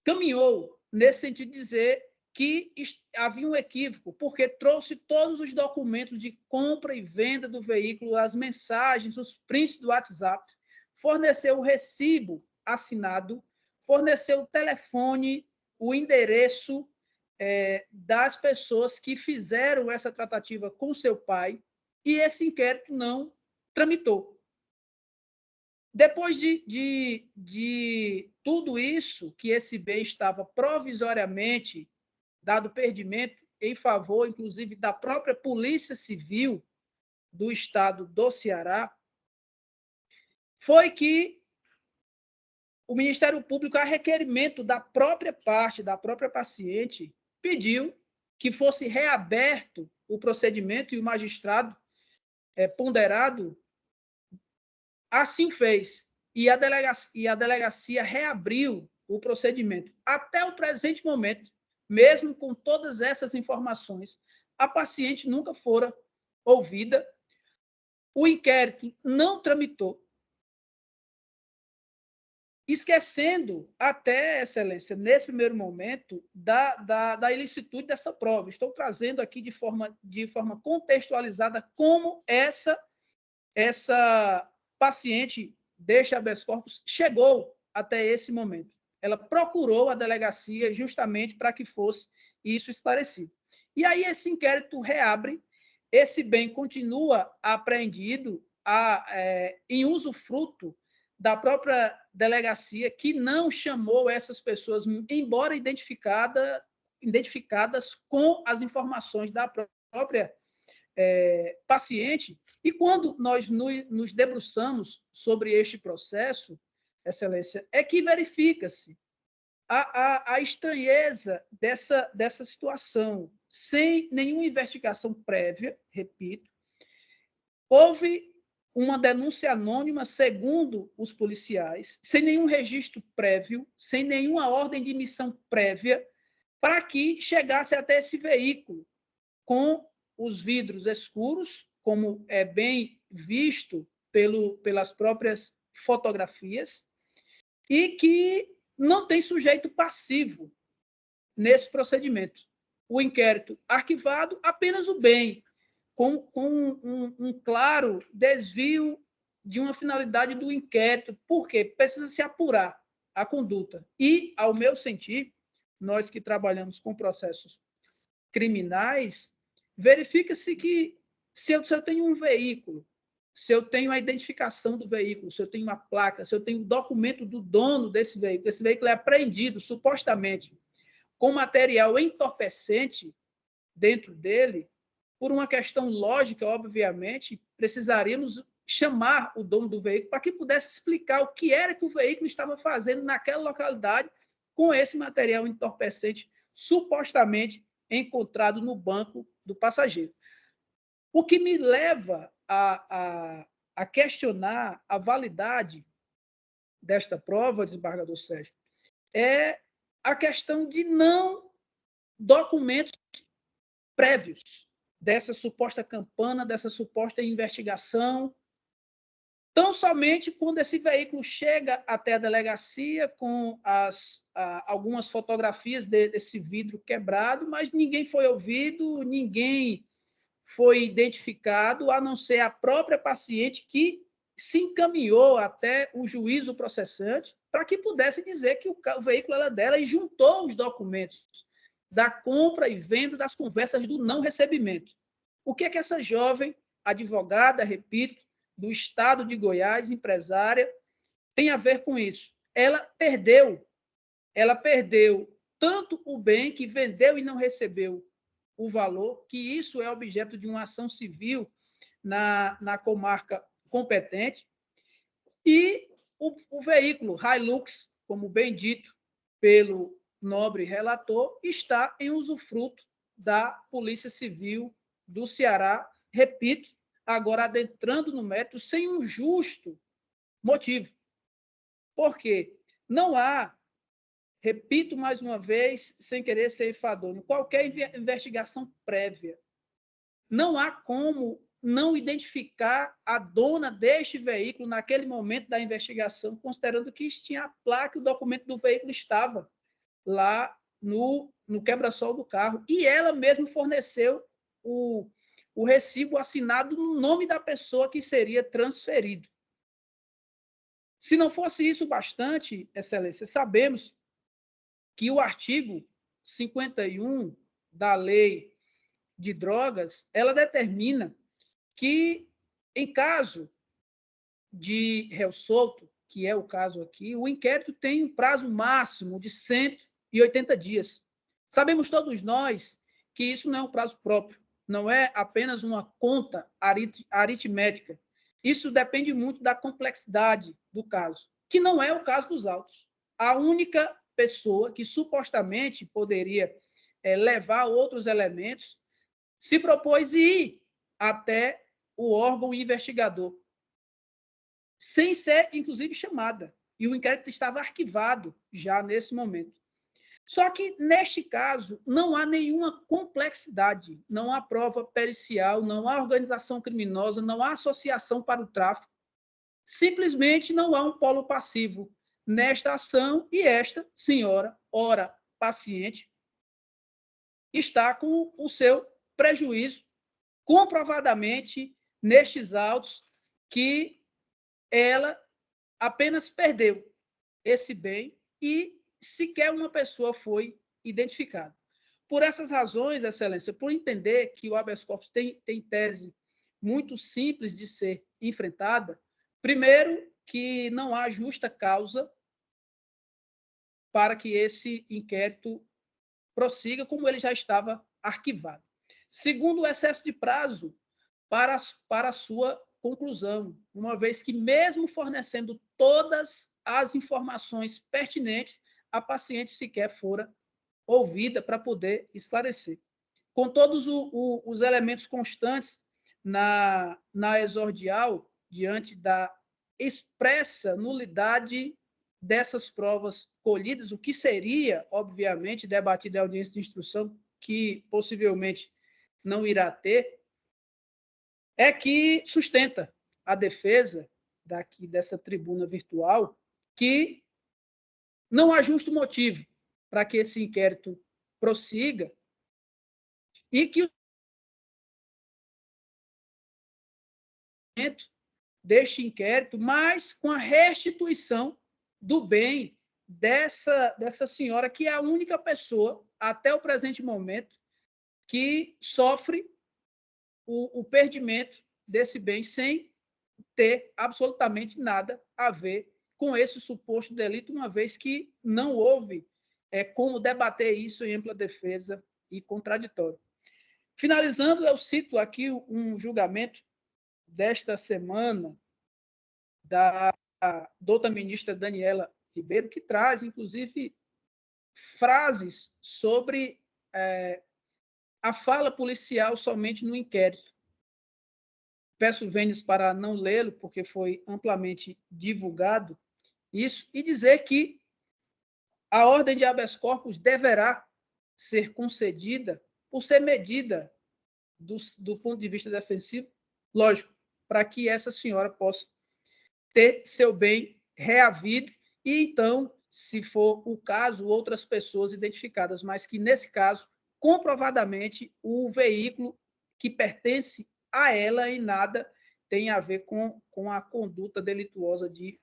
caminhou nesse sentido de dizer que havia um equívoco, porque trouxe todos os documentos de compra e venda do veículo, as mensagens, os prints do WhatsApp, forneceu o recibo assinado, forneceu o telefone, o endereço das pessoas que fizeram essa tratativa com seu pai, e esse inquérito não tramitou. Depois de tudo isso, que esse bem estava provisoriamente dado perdimento em favor, inclusive, da própria Polícia Civil do estado do Ceará, foi que o Ministério Público, a requerimento da própria parte, da própria paciente, pediu que fosse reaberto o procedimento e o magistrado ponderado assim fez. E a delegacia reabriu o procedimento. Até o presente momento, mesmo com todas essas informações, a paciente nunca fora ouvida, o inquérito não tramitou, esquecendo até, Excelência, nesse primeiro momento, da ilicitude dessa prova. Estou trazendo aqui de forma contextualizada como essa paciente deste habeas corpus chegou até esse momento. Ela procurou a delegacia justamente para que fosse isso esclarecido. E aí esse inquérito reabre, esse bem continua apreendido em usufruto da própria delegacia, que não chamou essas pessoas, embora identificada identificadas com as informações da própria paciente. E quando nós nos debruçamos sobre este processo, Excelência, é que verifica-se a estranheza dessa situação, sem nenhuma investigação prévia, repito. Houve uma denúncia anônima, segundo os policiais, sem nenhum registro prévio, sem nenhuma ordem de missão prévia, para que chegasse até esse veículo, com os vidros escuros, como é bem visto pelas próprias fotografias, e que não tem sujeito passivo nesse procedimento. O inquérito arquivado, apenas o bem, com um claro desvio de uma finalidade do inquérito, porque precisa se apurar a conduta. E, ao meu sentir, nós que trabalhamos com processos criminais, verifica-se que se eu tenho um veículo, se eu tenho a identificação do veículo, se eu tenho uma placa, se eu tenho o documento do dono desse veículo, esse veículo é apreendido, supostamente, com material entorpecente dentro dele, por uma questão lógica, obviamente, precisaríamos chamar o dono do veículo para que pudesse explicar o que era que o veículo estava fazendo naquela localidade com esse material entorpecente supostamente encontrado no banco do passageiro. O que me leva a questionar a validade desta prova, desembargador Sérgio, é a questão de não documentos prévios dessa suposta campana, dessa suposta investigação, tão somente quando esse veículo chega até a delegacia com algumas fotografias desse vidro quebrado, mas ninguém foi ouvido, ninguém foi identificado, a não ser a própria paciente que se encaminhou até o juízo processante para que pudesse dizer que o veículo era dela e juntou os documentos da compra e venda das conversas do não recebimento. O que é que essa jovem advogada, repito, do estado de Goiás, empresária, tem a ver com isso? Ela perdeu tanto o bem que vendeu e não recebeu o valor, que isso é objeto de uma ação civil na comarca competente, e o veículo Hilux, como bem dito pelo nobre relator, está em usufruto da Polícia Civil do Ceará, repito, agora adentrando no mérito, sem um justo motivo. Por quê? Não há, repito mais uma vez, sem querer ser enfadonho, qualquer investigação prévia. Não há como não identificar a dona deste veículo naquele momento da investigação, considerando que tinha a placa e o documento do veículo estava lá no quebra-sol do carro. E ela mesma forneceu o recibo assinado no nome da pessoa que seria transferido. Se não fosse isso bastante, Excelência, sabemos que o artigo 51 da Lei de Drogas, ela determina que, em caso de réu solto, que é o caso aqui, o inquérito tem um prazo máximo de 180 dias. Sabemos todos nós que isso não é um prazo próprio, não é apenas uma conta aritmética. Isso depende muito da complexidade do caso, que não é o caso dos autos. A única pessoa que supostamente poderia levar outros elementos se propôs ir até o órgão investigador, sem ser, inclusive, chamada. E o inquérito estava arquivado já nesse momento. Só que, neste caso, não há nenhuma complexidade, não há prova pericial, não há organização criminosa, não há associação para o tráfico. Simplesmente não há um polo passivo nesta ação e esta senhora, ora paciente, está com o seu prejuízo comprovadamente nestes autos que ela apenas perdeu esse bem e sequer uma pessoa foi identificada. Por essas razões, Excelência, por entender que o habeas corpus tem tese muito simples de ser enfrentada, primeiro, que não há justa causa para que esse inquérito prossiga como ele já estava arquivado. Segundo, o excesso de prazo para a sua conclusão, uma vez que, mesmo fornecendo todas as informações pertinentes, a paciente sequer fora ouvida para poder esclarecer. Com todos os elementos constantes na exordial, diante da expressa nulidade dessas provas colhidas, o que seria, obviamente, debatido em audiência de instrução, que possivelmente não irá ter, é que sustenta a defesa daqui dessa tribuna virtual que não há justo motivo para que esse inquérito prossiga e que o deste inquérito, mas com a restituição do bem dessa senhora, que é a única pessoa, até o presente momento, que sofre o perdimento desse bem sem ter absolutamente nada a ver com esse suposto delito, uma vez que não houve como debater isso em ampla defesa e contraditório. Finalizando, eu cito aqui um julgamento desta semana da doutora ministra Daniela Ribeiro, que traz, inclusive, frases sobre a fala policial somente no inquérito. Peço vênios para não lê-lo, porque foi amplamente divulgado isso, e dizer que a ordem de habeas corpus deverá ser concedida por ser medida do ponto de vista defensivo, lógico, para que essa senhora possa ter seu bem reavido e, então, se for o caso, outras pessoas identificadas, mas que, nesse caso, comprovadamente, o veículo que pertence a ela em nada tem a ver com a conduta delituosa de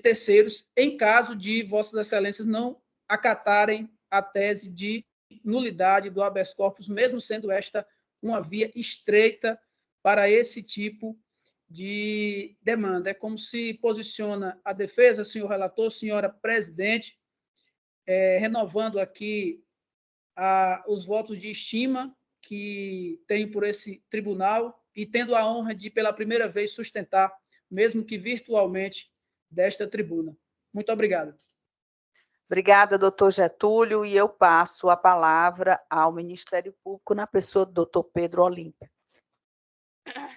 terceiros, em caso de Vossas Excelências não acatarem a tese de nulidade do habeas corpus, mesmo sendo esta uma via estreita para esse tipo de demanda. É como se posiciona a defesa, senhor relator, senhora presidente, renovando aqui os votos de estima que tenho por esse tribunal e tendo a honra de, pela primeira vez, sustentar, mesmo que virtualmente, desta tribuna. Muito obrigado. Obrigada, doutor Getúlio, e eu passo a palavra ao Ministério Público na pessoa do doutor Pedro Olímpio.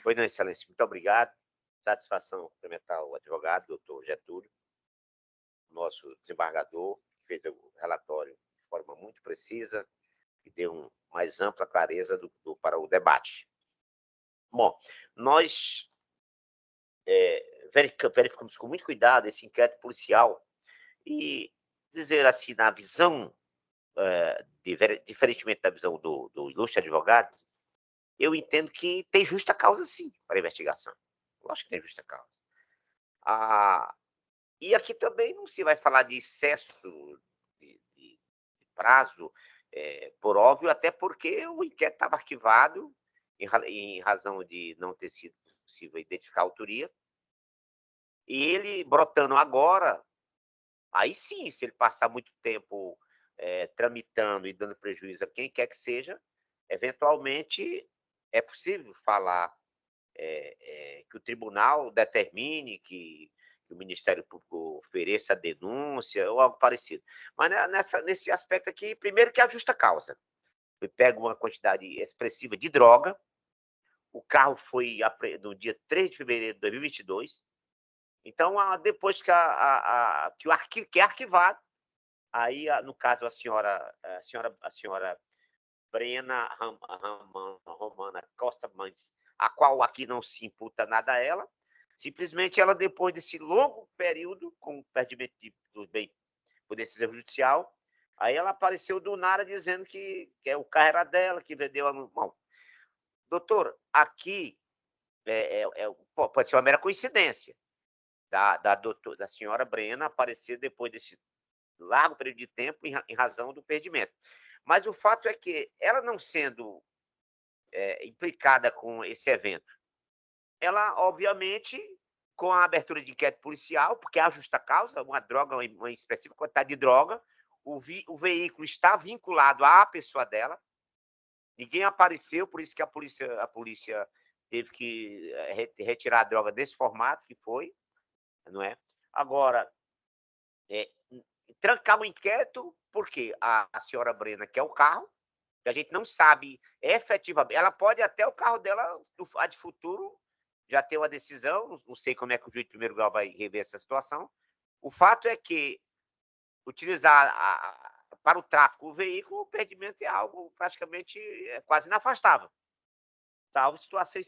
Pois não, excelência, muito obrigado. Satisfação cumprimentar o advogado, doutor Getúlio, nosso desembargador, que fez o relatório de forma muito precisa e deu mais ampla clareza para o debate. Bom, nós verificamos com muito cuidado esse inquérito policial e dizer assim, na visão, diferentemente da visão do ilustre advogado, eu entendo que tem justa causa, sim, para a investigação. Lógico que tem justa causa. E aqui também não se vai falar de excesso de prazo, por óbvio, até porque o inquérito estava arquivado em razão de não ter sido possível identificar a autoria. E ele brotando agora, aí sim, se ele passar muito tempo tramitando e dando prejuízo a quem quer que seja, eventualmente é possível falar que o tribunal determine que o Ministério Público ofereça a denúncia ou algo parecido. Mas nesse aspecto aqui, primeiro que é a justa causa. Ele pega uma quantidade expressiva de droga, o carro foi no dia 3 de fevereiro de 2022, então, depois que é arquivado, aí, no caso, a senhora Brena Romana Costa Mendes, a qual aqui não se imputa nada a ela, simplesmente ela, depois desse longo período, com o perdimento do bem por decisão judicial, aí ela apareceu do nada dizendo que o carro era dela, que vendeu a... Bom, doutor, aqui pode ser uma mera coincidência da senhora Brena aparecer depois desse largo período de tempo em razão do perdimento. Mas o fato é que ela não sendo implicada com esse evento, ela, obviamente, com a abertura de inquérito policial, porque há justa causa, uma droga, uma expressiva quantidade de droga, o veículo está vinculado à pessoa dela, ninguém apareceu, por isso que a polícia teve que retirar a droga desse formato que foi, não é? Agora, trancar o inquérito, porque a senhora Brena quer o carro, que a gente não sabe efetivamente, ela pode até o carro dela, a de futuro, já ter uma decisão, não sei como é que o juiz de primeiro grau vai rever essa situação. O fato é que utilizar para o tráfico o veículo, o perdimento é algo praticamente quase inafastável. Salvo situação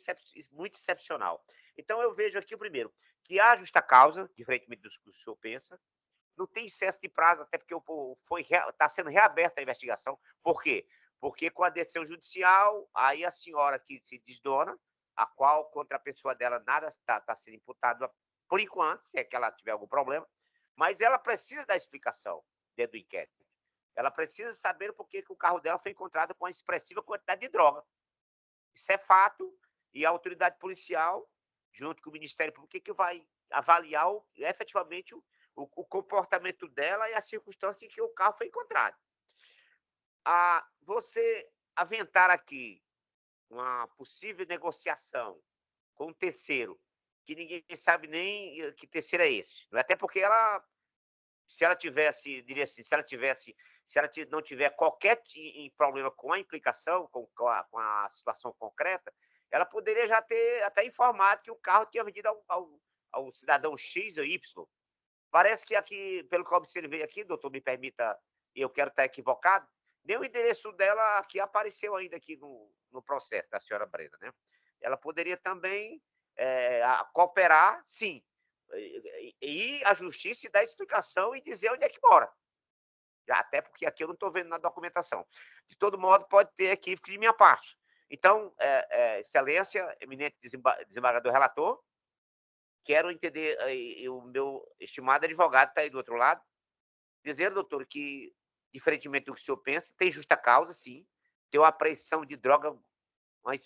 muito excepcional. Então, eu vejo aqui, primeiro, que há justa causa, diferentemente do que o senhor pensa, não tem excesso de prazo, até porque está sendo reaberta a investigação. Por quê? Porque com a decisão judicial, aí a senhora que se desdona, a qual contra a pessoa dela nada está sendo imputado por enquanto, se é que ela tiver algum problema, mas ela precisa dar explicação dentro do inquérito. Ela precisa saber por que o carro dela foi encontrado com uma expressiva quantidade de droga. Isso é fato, e a autoridade policial, junto com o Ministério Público, que vai avaliar efetivamente o comportamento dela e a circunstância em que o carro foi encontrado. Você aventar aqui uma possível negociação com um terceiro, que ninguém sabe nem que terceiro é esse. Até porque ela, se ela tivesse, diria assim, se ela não tiver qualquer problema com a implicação, com a situação concreta, ela poderia já ter até informado que o carro tinha vendido ao cidadão X ou Y. Parece que aqui, pelo que eu observei aqui, doutor, me permita, e eu quero estar equivocado, nem o endereço dela aqui apareceu ainda aqui no processo da senhora Brena, né? Ela poderia também cooperar, sim, ir à justiça e dar explicação e dizer onde é que mora. Até porque aqui eu não estou vendo na documentação. De todo modo, pode ter equívoco de minha parte. Então, excelência, eminente desembargador relator, quero entender, o meu estimado advogado está aí do outro lado, dizer, doutor, que, diferentemente do que o senhor pensa, tem justa causa, sim, tem uma apreensão de droga,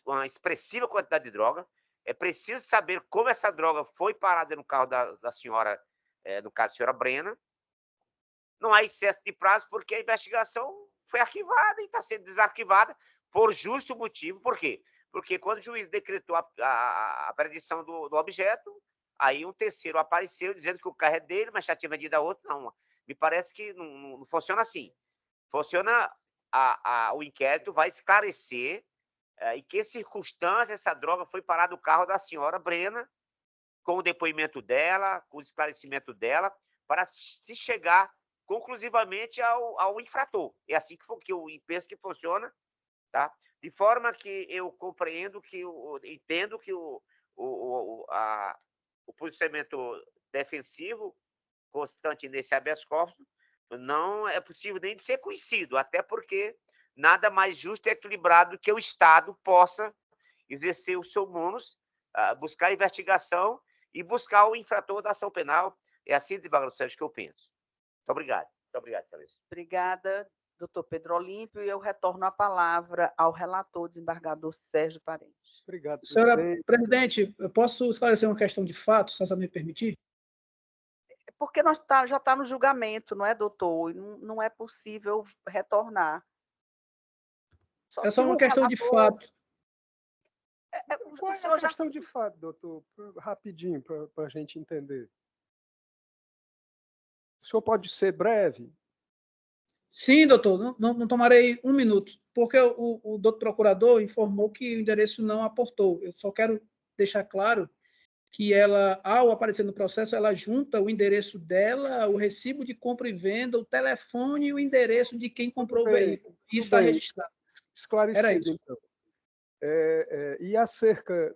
uma expressiva quantidade de droga, é preciso saber como essa droga foi parada no carro da senhora, no caso, a senhora Brena. Não há excesso de prazo, porque a investigação foi arquivada e está sendo desarquivada por justo motivo. Por quê? Porque quando o juiz decretou a apreensão do objeto, aí um terceiro apareceu dizendo que o carro é dele, mas já tinha vendido a outro. Não, me parece que não funciona assim. Funciona, o inquérito vai esclarecer em que circunstância essa droga foi parada no carro da senhora Brena, com o depoimento dela, com o esclarecimento dela, para se chegar conclusivamente ao infrator. É assim que eu penso que funciona, tá? De forma que eu compreendo, entendo que o posicionamento defensivo constante nesse habeas corpus não é possível nem de ser conhecido, até porque nada mais justo e equilibrado que o Estado possa exercer o seu munus, buscar a investigação e buscar o infrator da ação penal. É assim, desembargador Sérgio, que eu penso. Muito obrigado. Muito obrigado, excelência. Obrigada, doutor Pedro Olímpio, e eu retorno a palavra ao relator, desembargador Sérgio Parente. Obrigado, senhora presidente, eu posso esclarecer uma questão de fato, se você me permitir? Porque já está no julgamento, não é, doutor? E não é possível retornar. É só uma questão de fato. Qual é a questão de fato, doutor? Rapidinho, para a gente entender. O senhor pode ser breve? Sim, doutor, não tomarei um minuto, porque o doutor procurador informou que o endereço não aportou. Eu só quero deixar claro que ela, ao aparecer no processo, ela junta o endereço dela, o recibo de compra e venda, o telefone e o endereço de quem comprou o veículo. Isso está registrado. Esclarecido, então. E acerca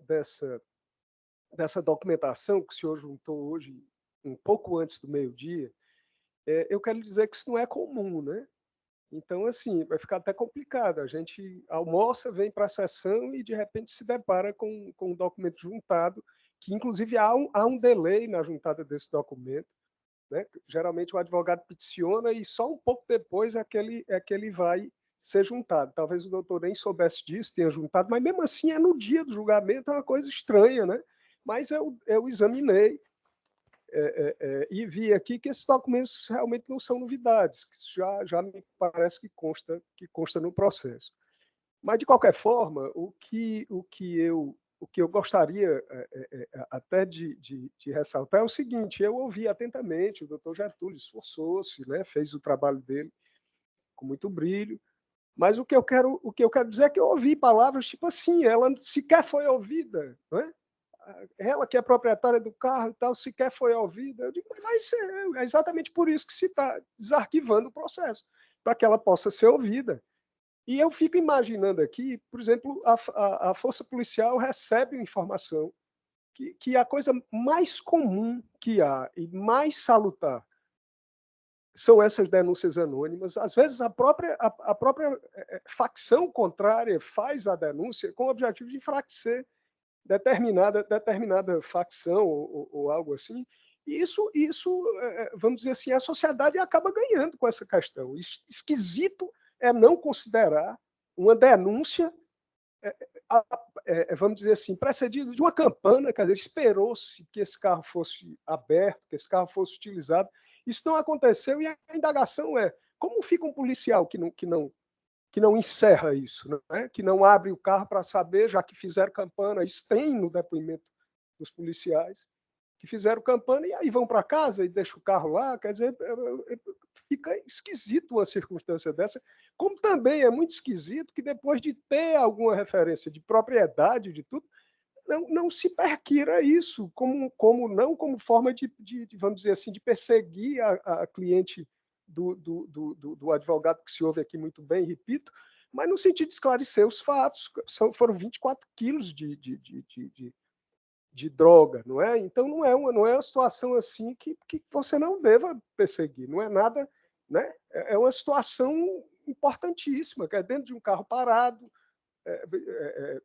dessa documentação que o senhor juntou hoje, um pouco antes do meio-dia, eu quero dizer que isso não é comum, né? Então, assim, vai ficar até complicado. A gente almoça, vem para a sessão e, de repente, se depara com um documento juntado, que, inclusive, há um delay na juntada desse documento, né? Geralmente, o advogado peticiona e só um pouco depois é que ele vai ser juntado. Talvez o doutor nem soubesse disso, tenha juntado, mas, mesmo assim, no dia do julgamento, é uma coisa estranha, né? Mas eu examinei e vi aqui que esses documentos realmente não são novidades, que já me parece que consta no processo. Mas, de qualquer forma, o que eu gostaria até de ressaltar é o seguinte: eu ouvi atentamente, o doutor Getúlio esforçou-se, né, fez o trabalho dele com muito brilho, mas o que eu quero dizer é que eu ouvi palavras tipo assim: ela sequer foi ouvida, né? Ela que é proprietária do carro e tal, sequer foi ouvida. Eu digo, mas é exatamente por isso que se está desarquivando o processo, para que ela possa ser ouvida. E eu fico imaginando aqui, por exemplo, a força policial recebe informação que a coisa mais comum que há e mais salutar são essas denúncias anônimas. Às vezes a própria facção contrária faz a denúncia com o objetivo de enfraquecer determinada facção ou algo assim. E isso, vamos dizer assim, a sociedade acaba ganhando com essa questão. Esquisito é não considerar uma denúncia, vamos dizer assim, precedida de uma campana, quer dizer, esperou-se que esse carro fosse aberto, que esse carro fosse utilizado. Isso não aconteceu e a indagação é: como fica um policial que não encerra isso, né? Que não abre o carro para saber, já que fizeram campana, isso tem no depoimento dos policiais, que fizeram campana e aí vão para casa e deixam o carro lá. Quer dizer, fica esquisito uma circunstância dessa, como também é muito esquisito que depois de ter alguma referência de propriedade de tudo, não se perquira isso não como forma de, vamos dizer assim, de perseguir a cliente do advogado, que se ouve aqui muito bem, repito, mas no sentido de esclarecer os fatos. Foram 24 quilos de droga, não é? Então não é uma situação assim que você não deva perseguir, não é nada, né? É uma situação importantíssima, que é dentro de um carro parado,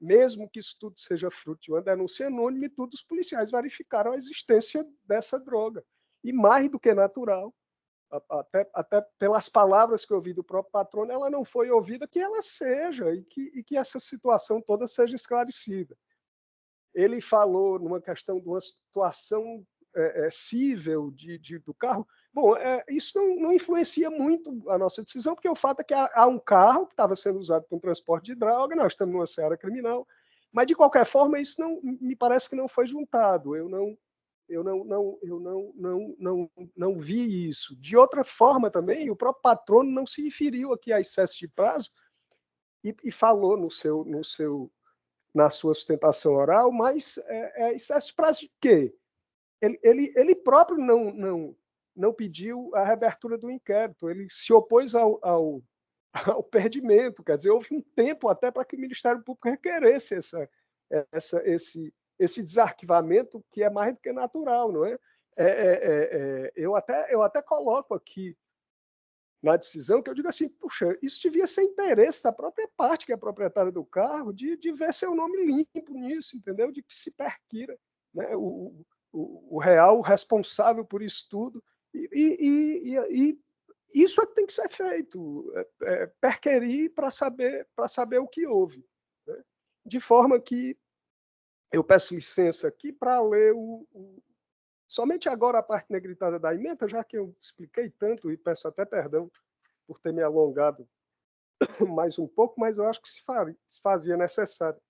mesmo que isso tudo seja fruto de uma denúncia anônima, e tudo, os policiais verificaram a existência dessa droga. E mais do que natural, até pelas palavras que eu ouvi do próprio patrono, ela não foi ouvida, que ela seja, e que essa situação toda seja esclarecida. Ele falou numa questão de uma situação cível do carro. Bom, isso não influencia muito a nossa decisão, porque o fato é que há um carro que estava sendo usado para um transporte de droga, nós estamos numa seara criminal, mas, de qualquer forma, isso me parece que não foi juntado. Eu não vi isso. De outra forma também, o próprio patrono não se referiu aqui a excesso de prazo e falou na sua sustentação oral, mas excesso de prazo de quê? Ele próprio não pediu a reabertura do inquérito, ele se opôs ao perdimento, quer dizer, houve um tempo até para que o Ministério Público requeresse esse desarquivamento, que é mais do que natural, não é? Eu até coloco aqui na decisão que eu digo assim: puxa, isso devia ser interesse da própria parte que é proprietária do carro, de ver seu nome limpo nisso, entendeu? De que se perquira, né, o real responsável por isso tudo. E isso é que tem que ser feito, perquerir para saber o que houve, né? De forma que eu peço licença aqui para ler somente agora a parte negritada da ementa, já que eu expliquei tanto, e peço até perdão por ter me alongado mais um pouco, mas eu acho que se fazia necessário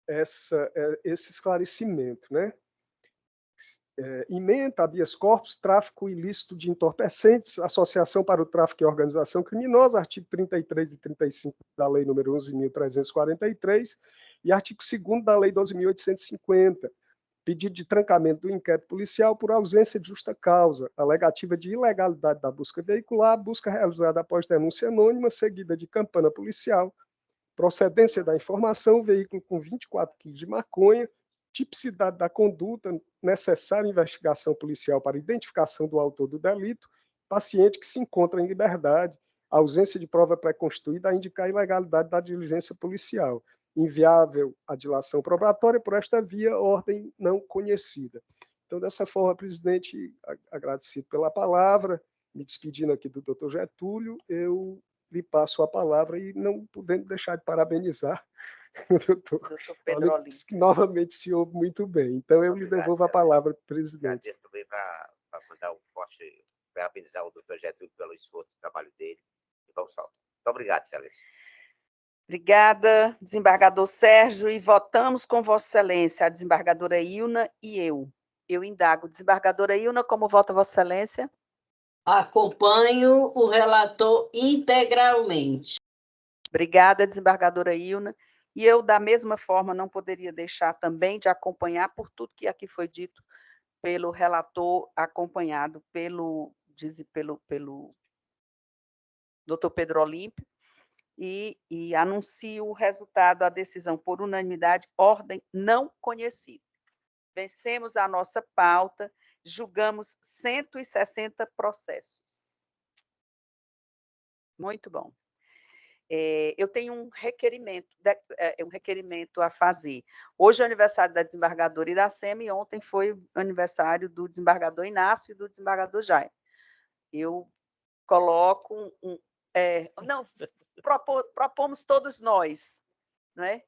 esse esclarecimento, né? Ementa, habeas corpus, tráfico ilícito de entorpecentes, associação para o tráfico e organização criminosa, artigo 33 e 35 da Lei nº 11.343 e artigo 2º da Lei 12.850, pedido de trancamento do inquérito policial por ausência de justa causa, alegativa de ilegalidade da busca veicular, busca realizada após denúncia anônima, seguida de campana policial, procedência da informação, veículo com 24 quilos de maconha, tipicidade da conduta, necessária investigação policial para identificação do autor do delito, paciente que se encontra em liberdade, ausência de prova pré-constituída a indicar a ilegalidade da diligência policial, inviável a dilação probatória por esta via, ordem não conhecida. Então, dessa forma, presidente, agradecido pela palavra, me despedindo aqui do doutor Getúlio, eu lhe passo a palavra e não podendo deixar de parabenizar Doutor Pedro disse que novamente se ouve muito bem. Então, eu lhe devolvo a palavra para o presidente. Agradeço também para mandar um forte, parabenizar o doutor Getúlio pelo esforço do trabalho dele. E vamos salvo. Muito obrigado, excelência. Obrigada, desembargador Sérgio, e votamos com Vossa Excelência, a desembargadora Ilna e eu. Eu indago, desembargadora Ilna, como vota Vossa Excelência? Acompanho o relator integralmente. Obrigada, desembargadora Ilna. E eu, da mesma forma, não poderia deixar também de acompanhar por tudo que aqui foi dito pelo relator, acompanhado pelo doutor Pedro Olímpio, e anuncio o resultado da decisão por unanimidade, ordem não conhecida. Vencemos a nossa pauta, julgamos 160 processos. Muito bom. Eu tenho um requerimento a fazer. Hoje é o aniversário da desembargadora Iracema e ontem foi o aniversário do desembargador Inácio e do desembargador Jaime. Eu coloco não, propomos todos nós, né?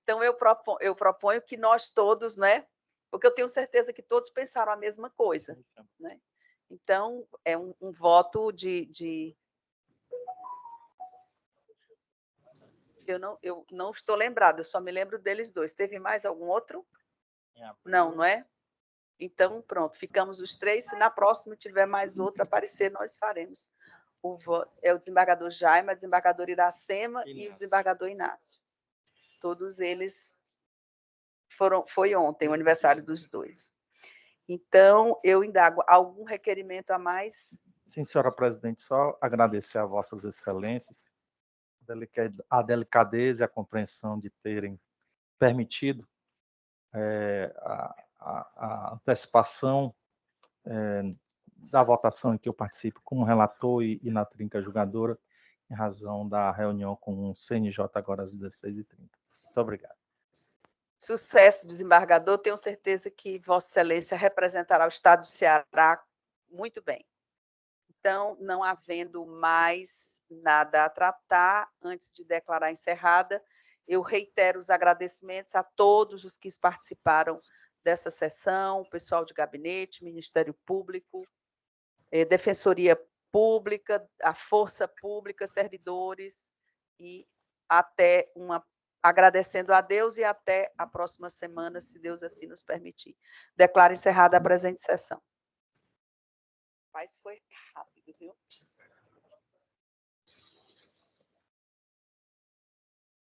Então, eu proponho que nós todos, né? Porque eu tenho certeza que todos pensaram a mesma coisa, né? Então, é um voto de... Eu não estou lembrada, eu só me lembro deles dois. Teve mais algum outro? Não, não é? Então, pronto, ficamos os três. Se na próxima tiver mais outro aparecer, nós faremos. É o desembargador Jaime, a desembargadora Iracema e o desembargador Inácio. Todos eles foi ontem, o aniversário dos dois. Então, eu indago, algum requerimento a mais? Sim, senhora presidente, só agradecer a vossas excelências a delicadeza e a compreensão de terem permitido a antecipação da votação em que eu participo como relator e na trinca julgadora, em razão da reunião com o CNJ agora às 16h30. Muito obrigado. Sucesso, desembargador. Tenho certeza que Vossa Excelência representará o Estado do Ceará muito bem. Então, não havendo mais nada a tratar, antes de declarar encerrada, eu reitero os agradecimentos a todos os que participaram dessa sessão, o pessoal de gabinete, Ministério Público, Defensoria Pública, a Força Pública, servidores, e agradecendo a Deus e até a próxima semana, se Deus assim nos permitir. Declaro encerrada a presente sessão. Mas foi rápido, viu?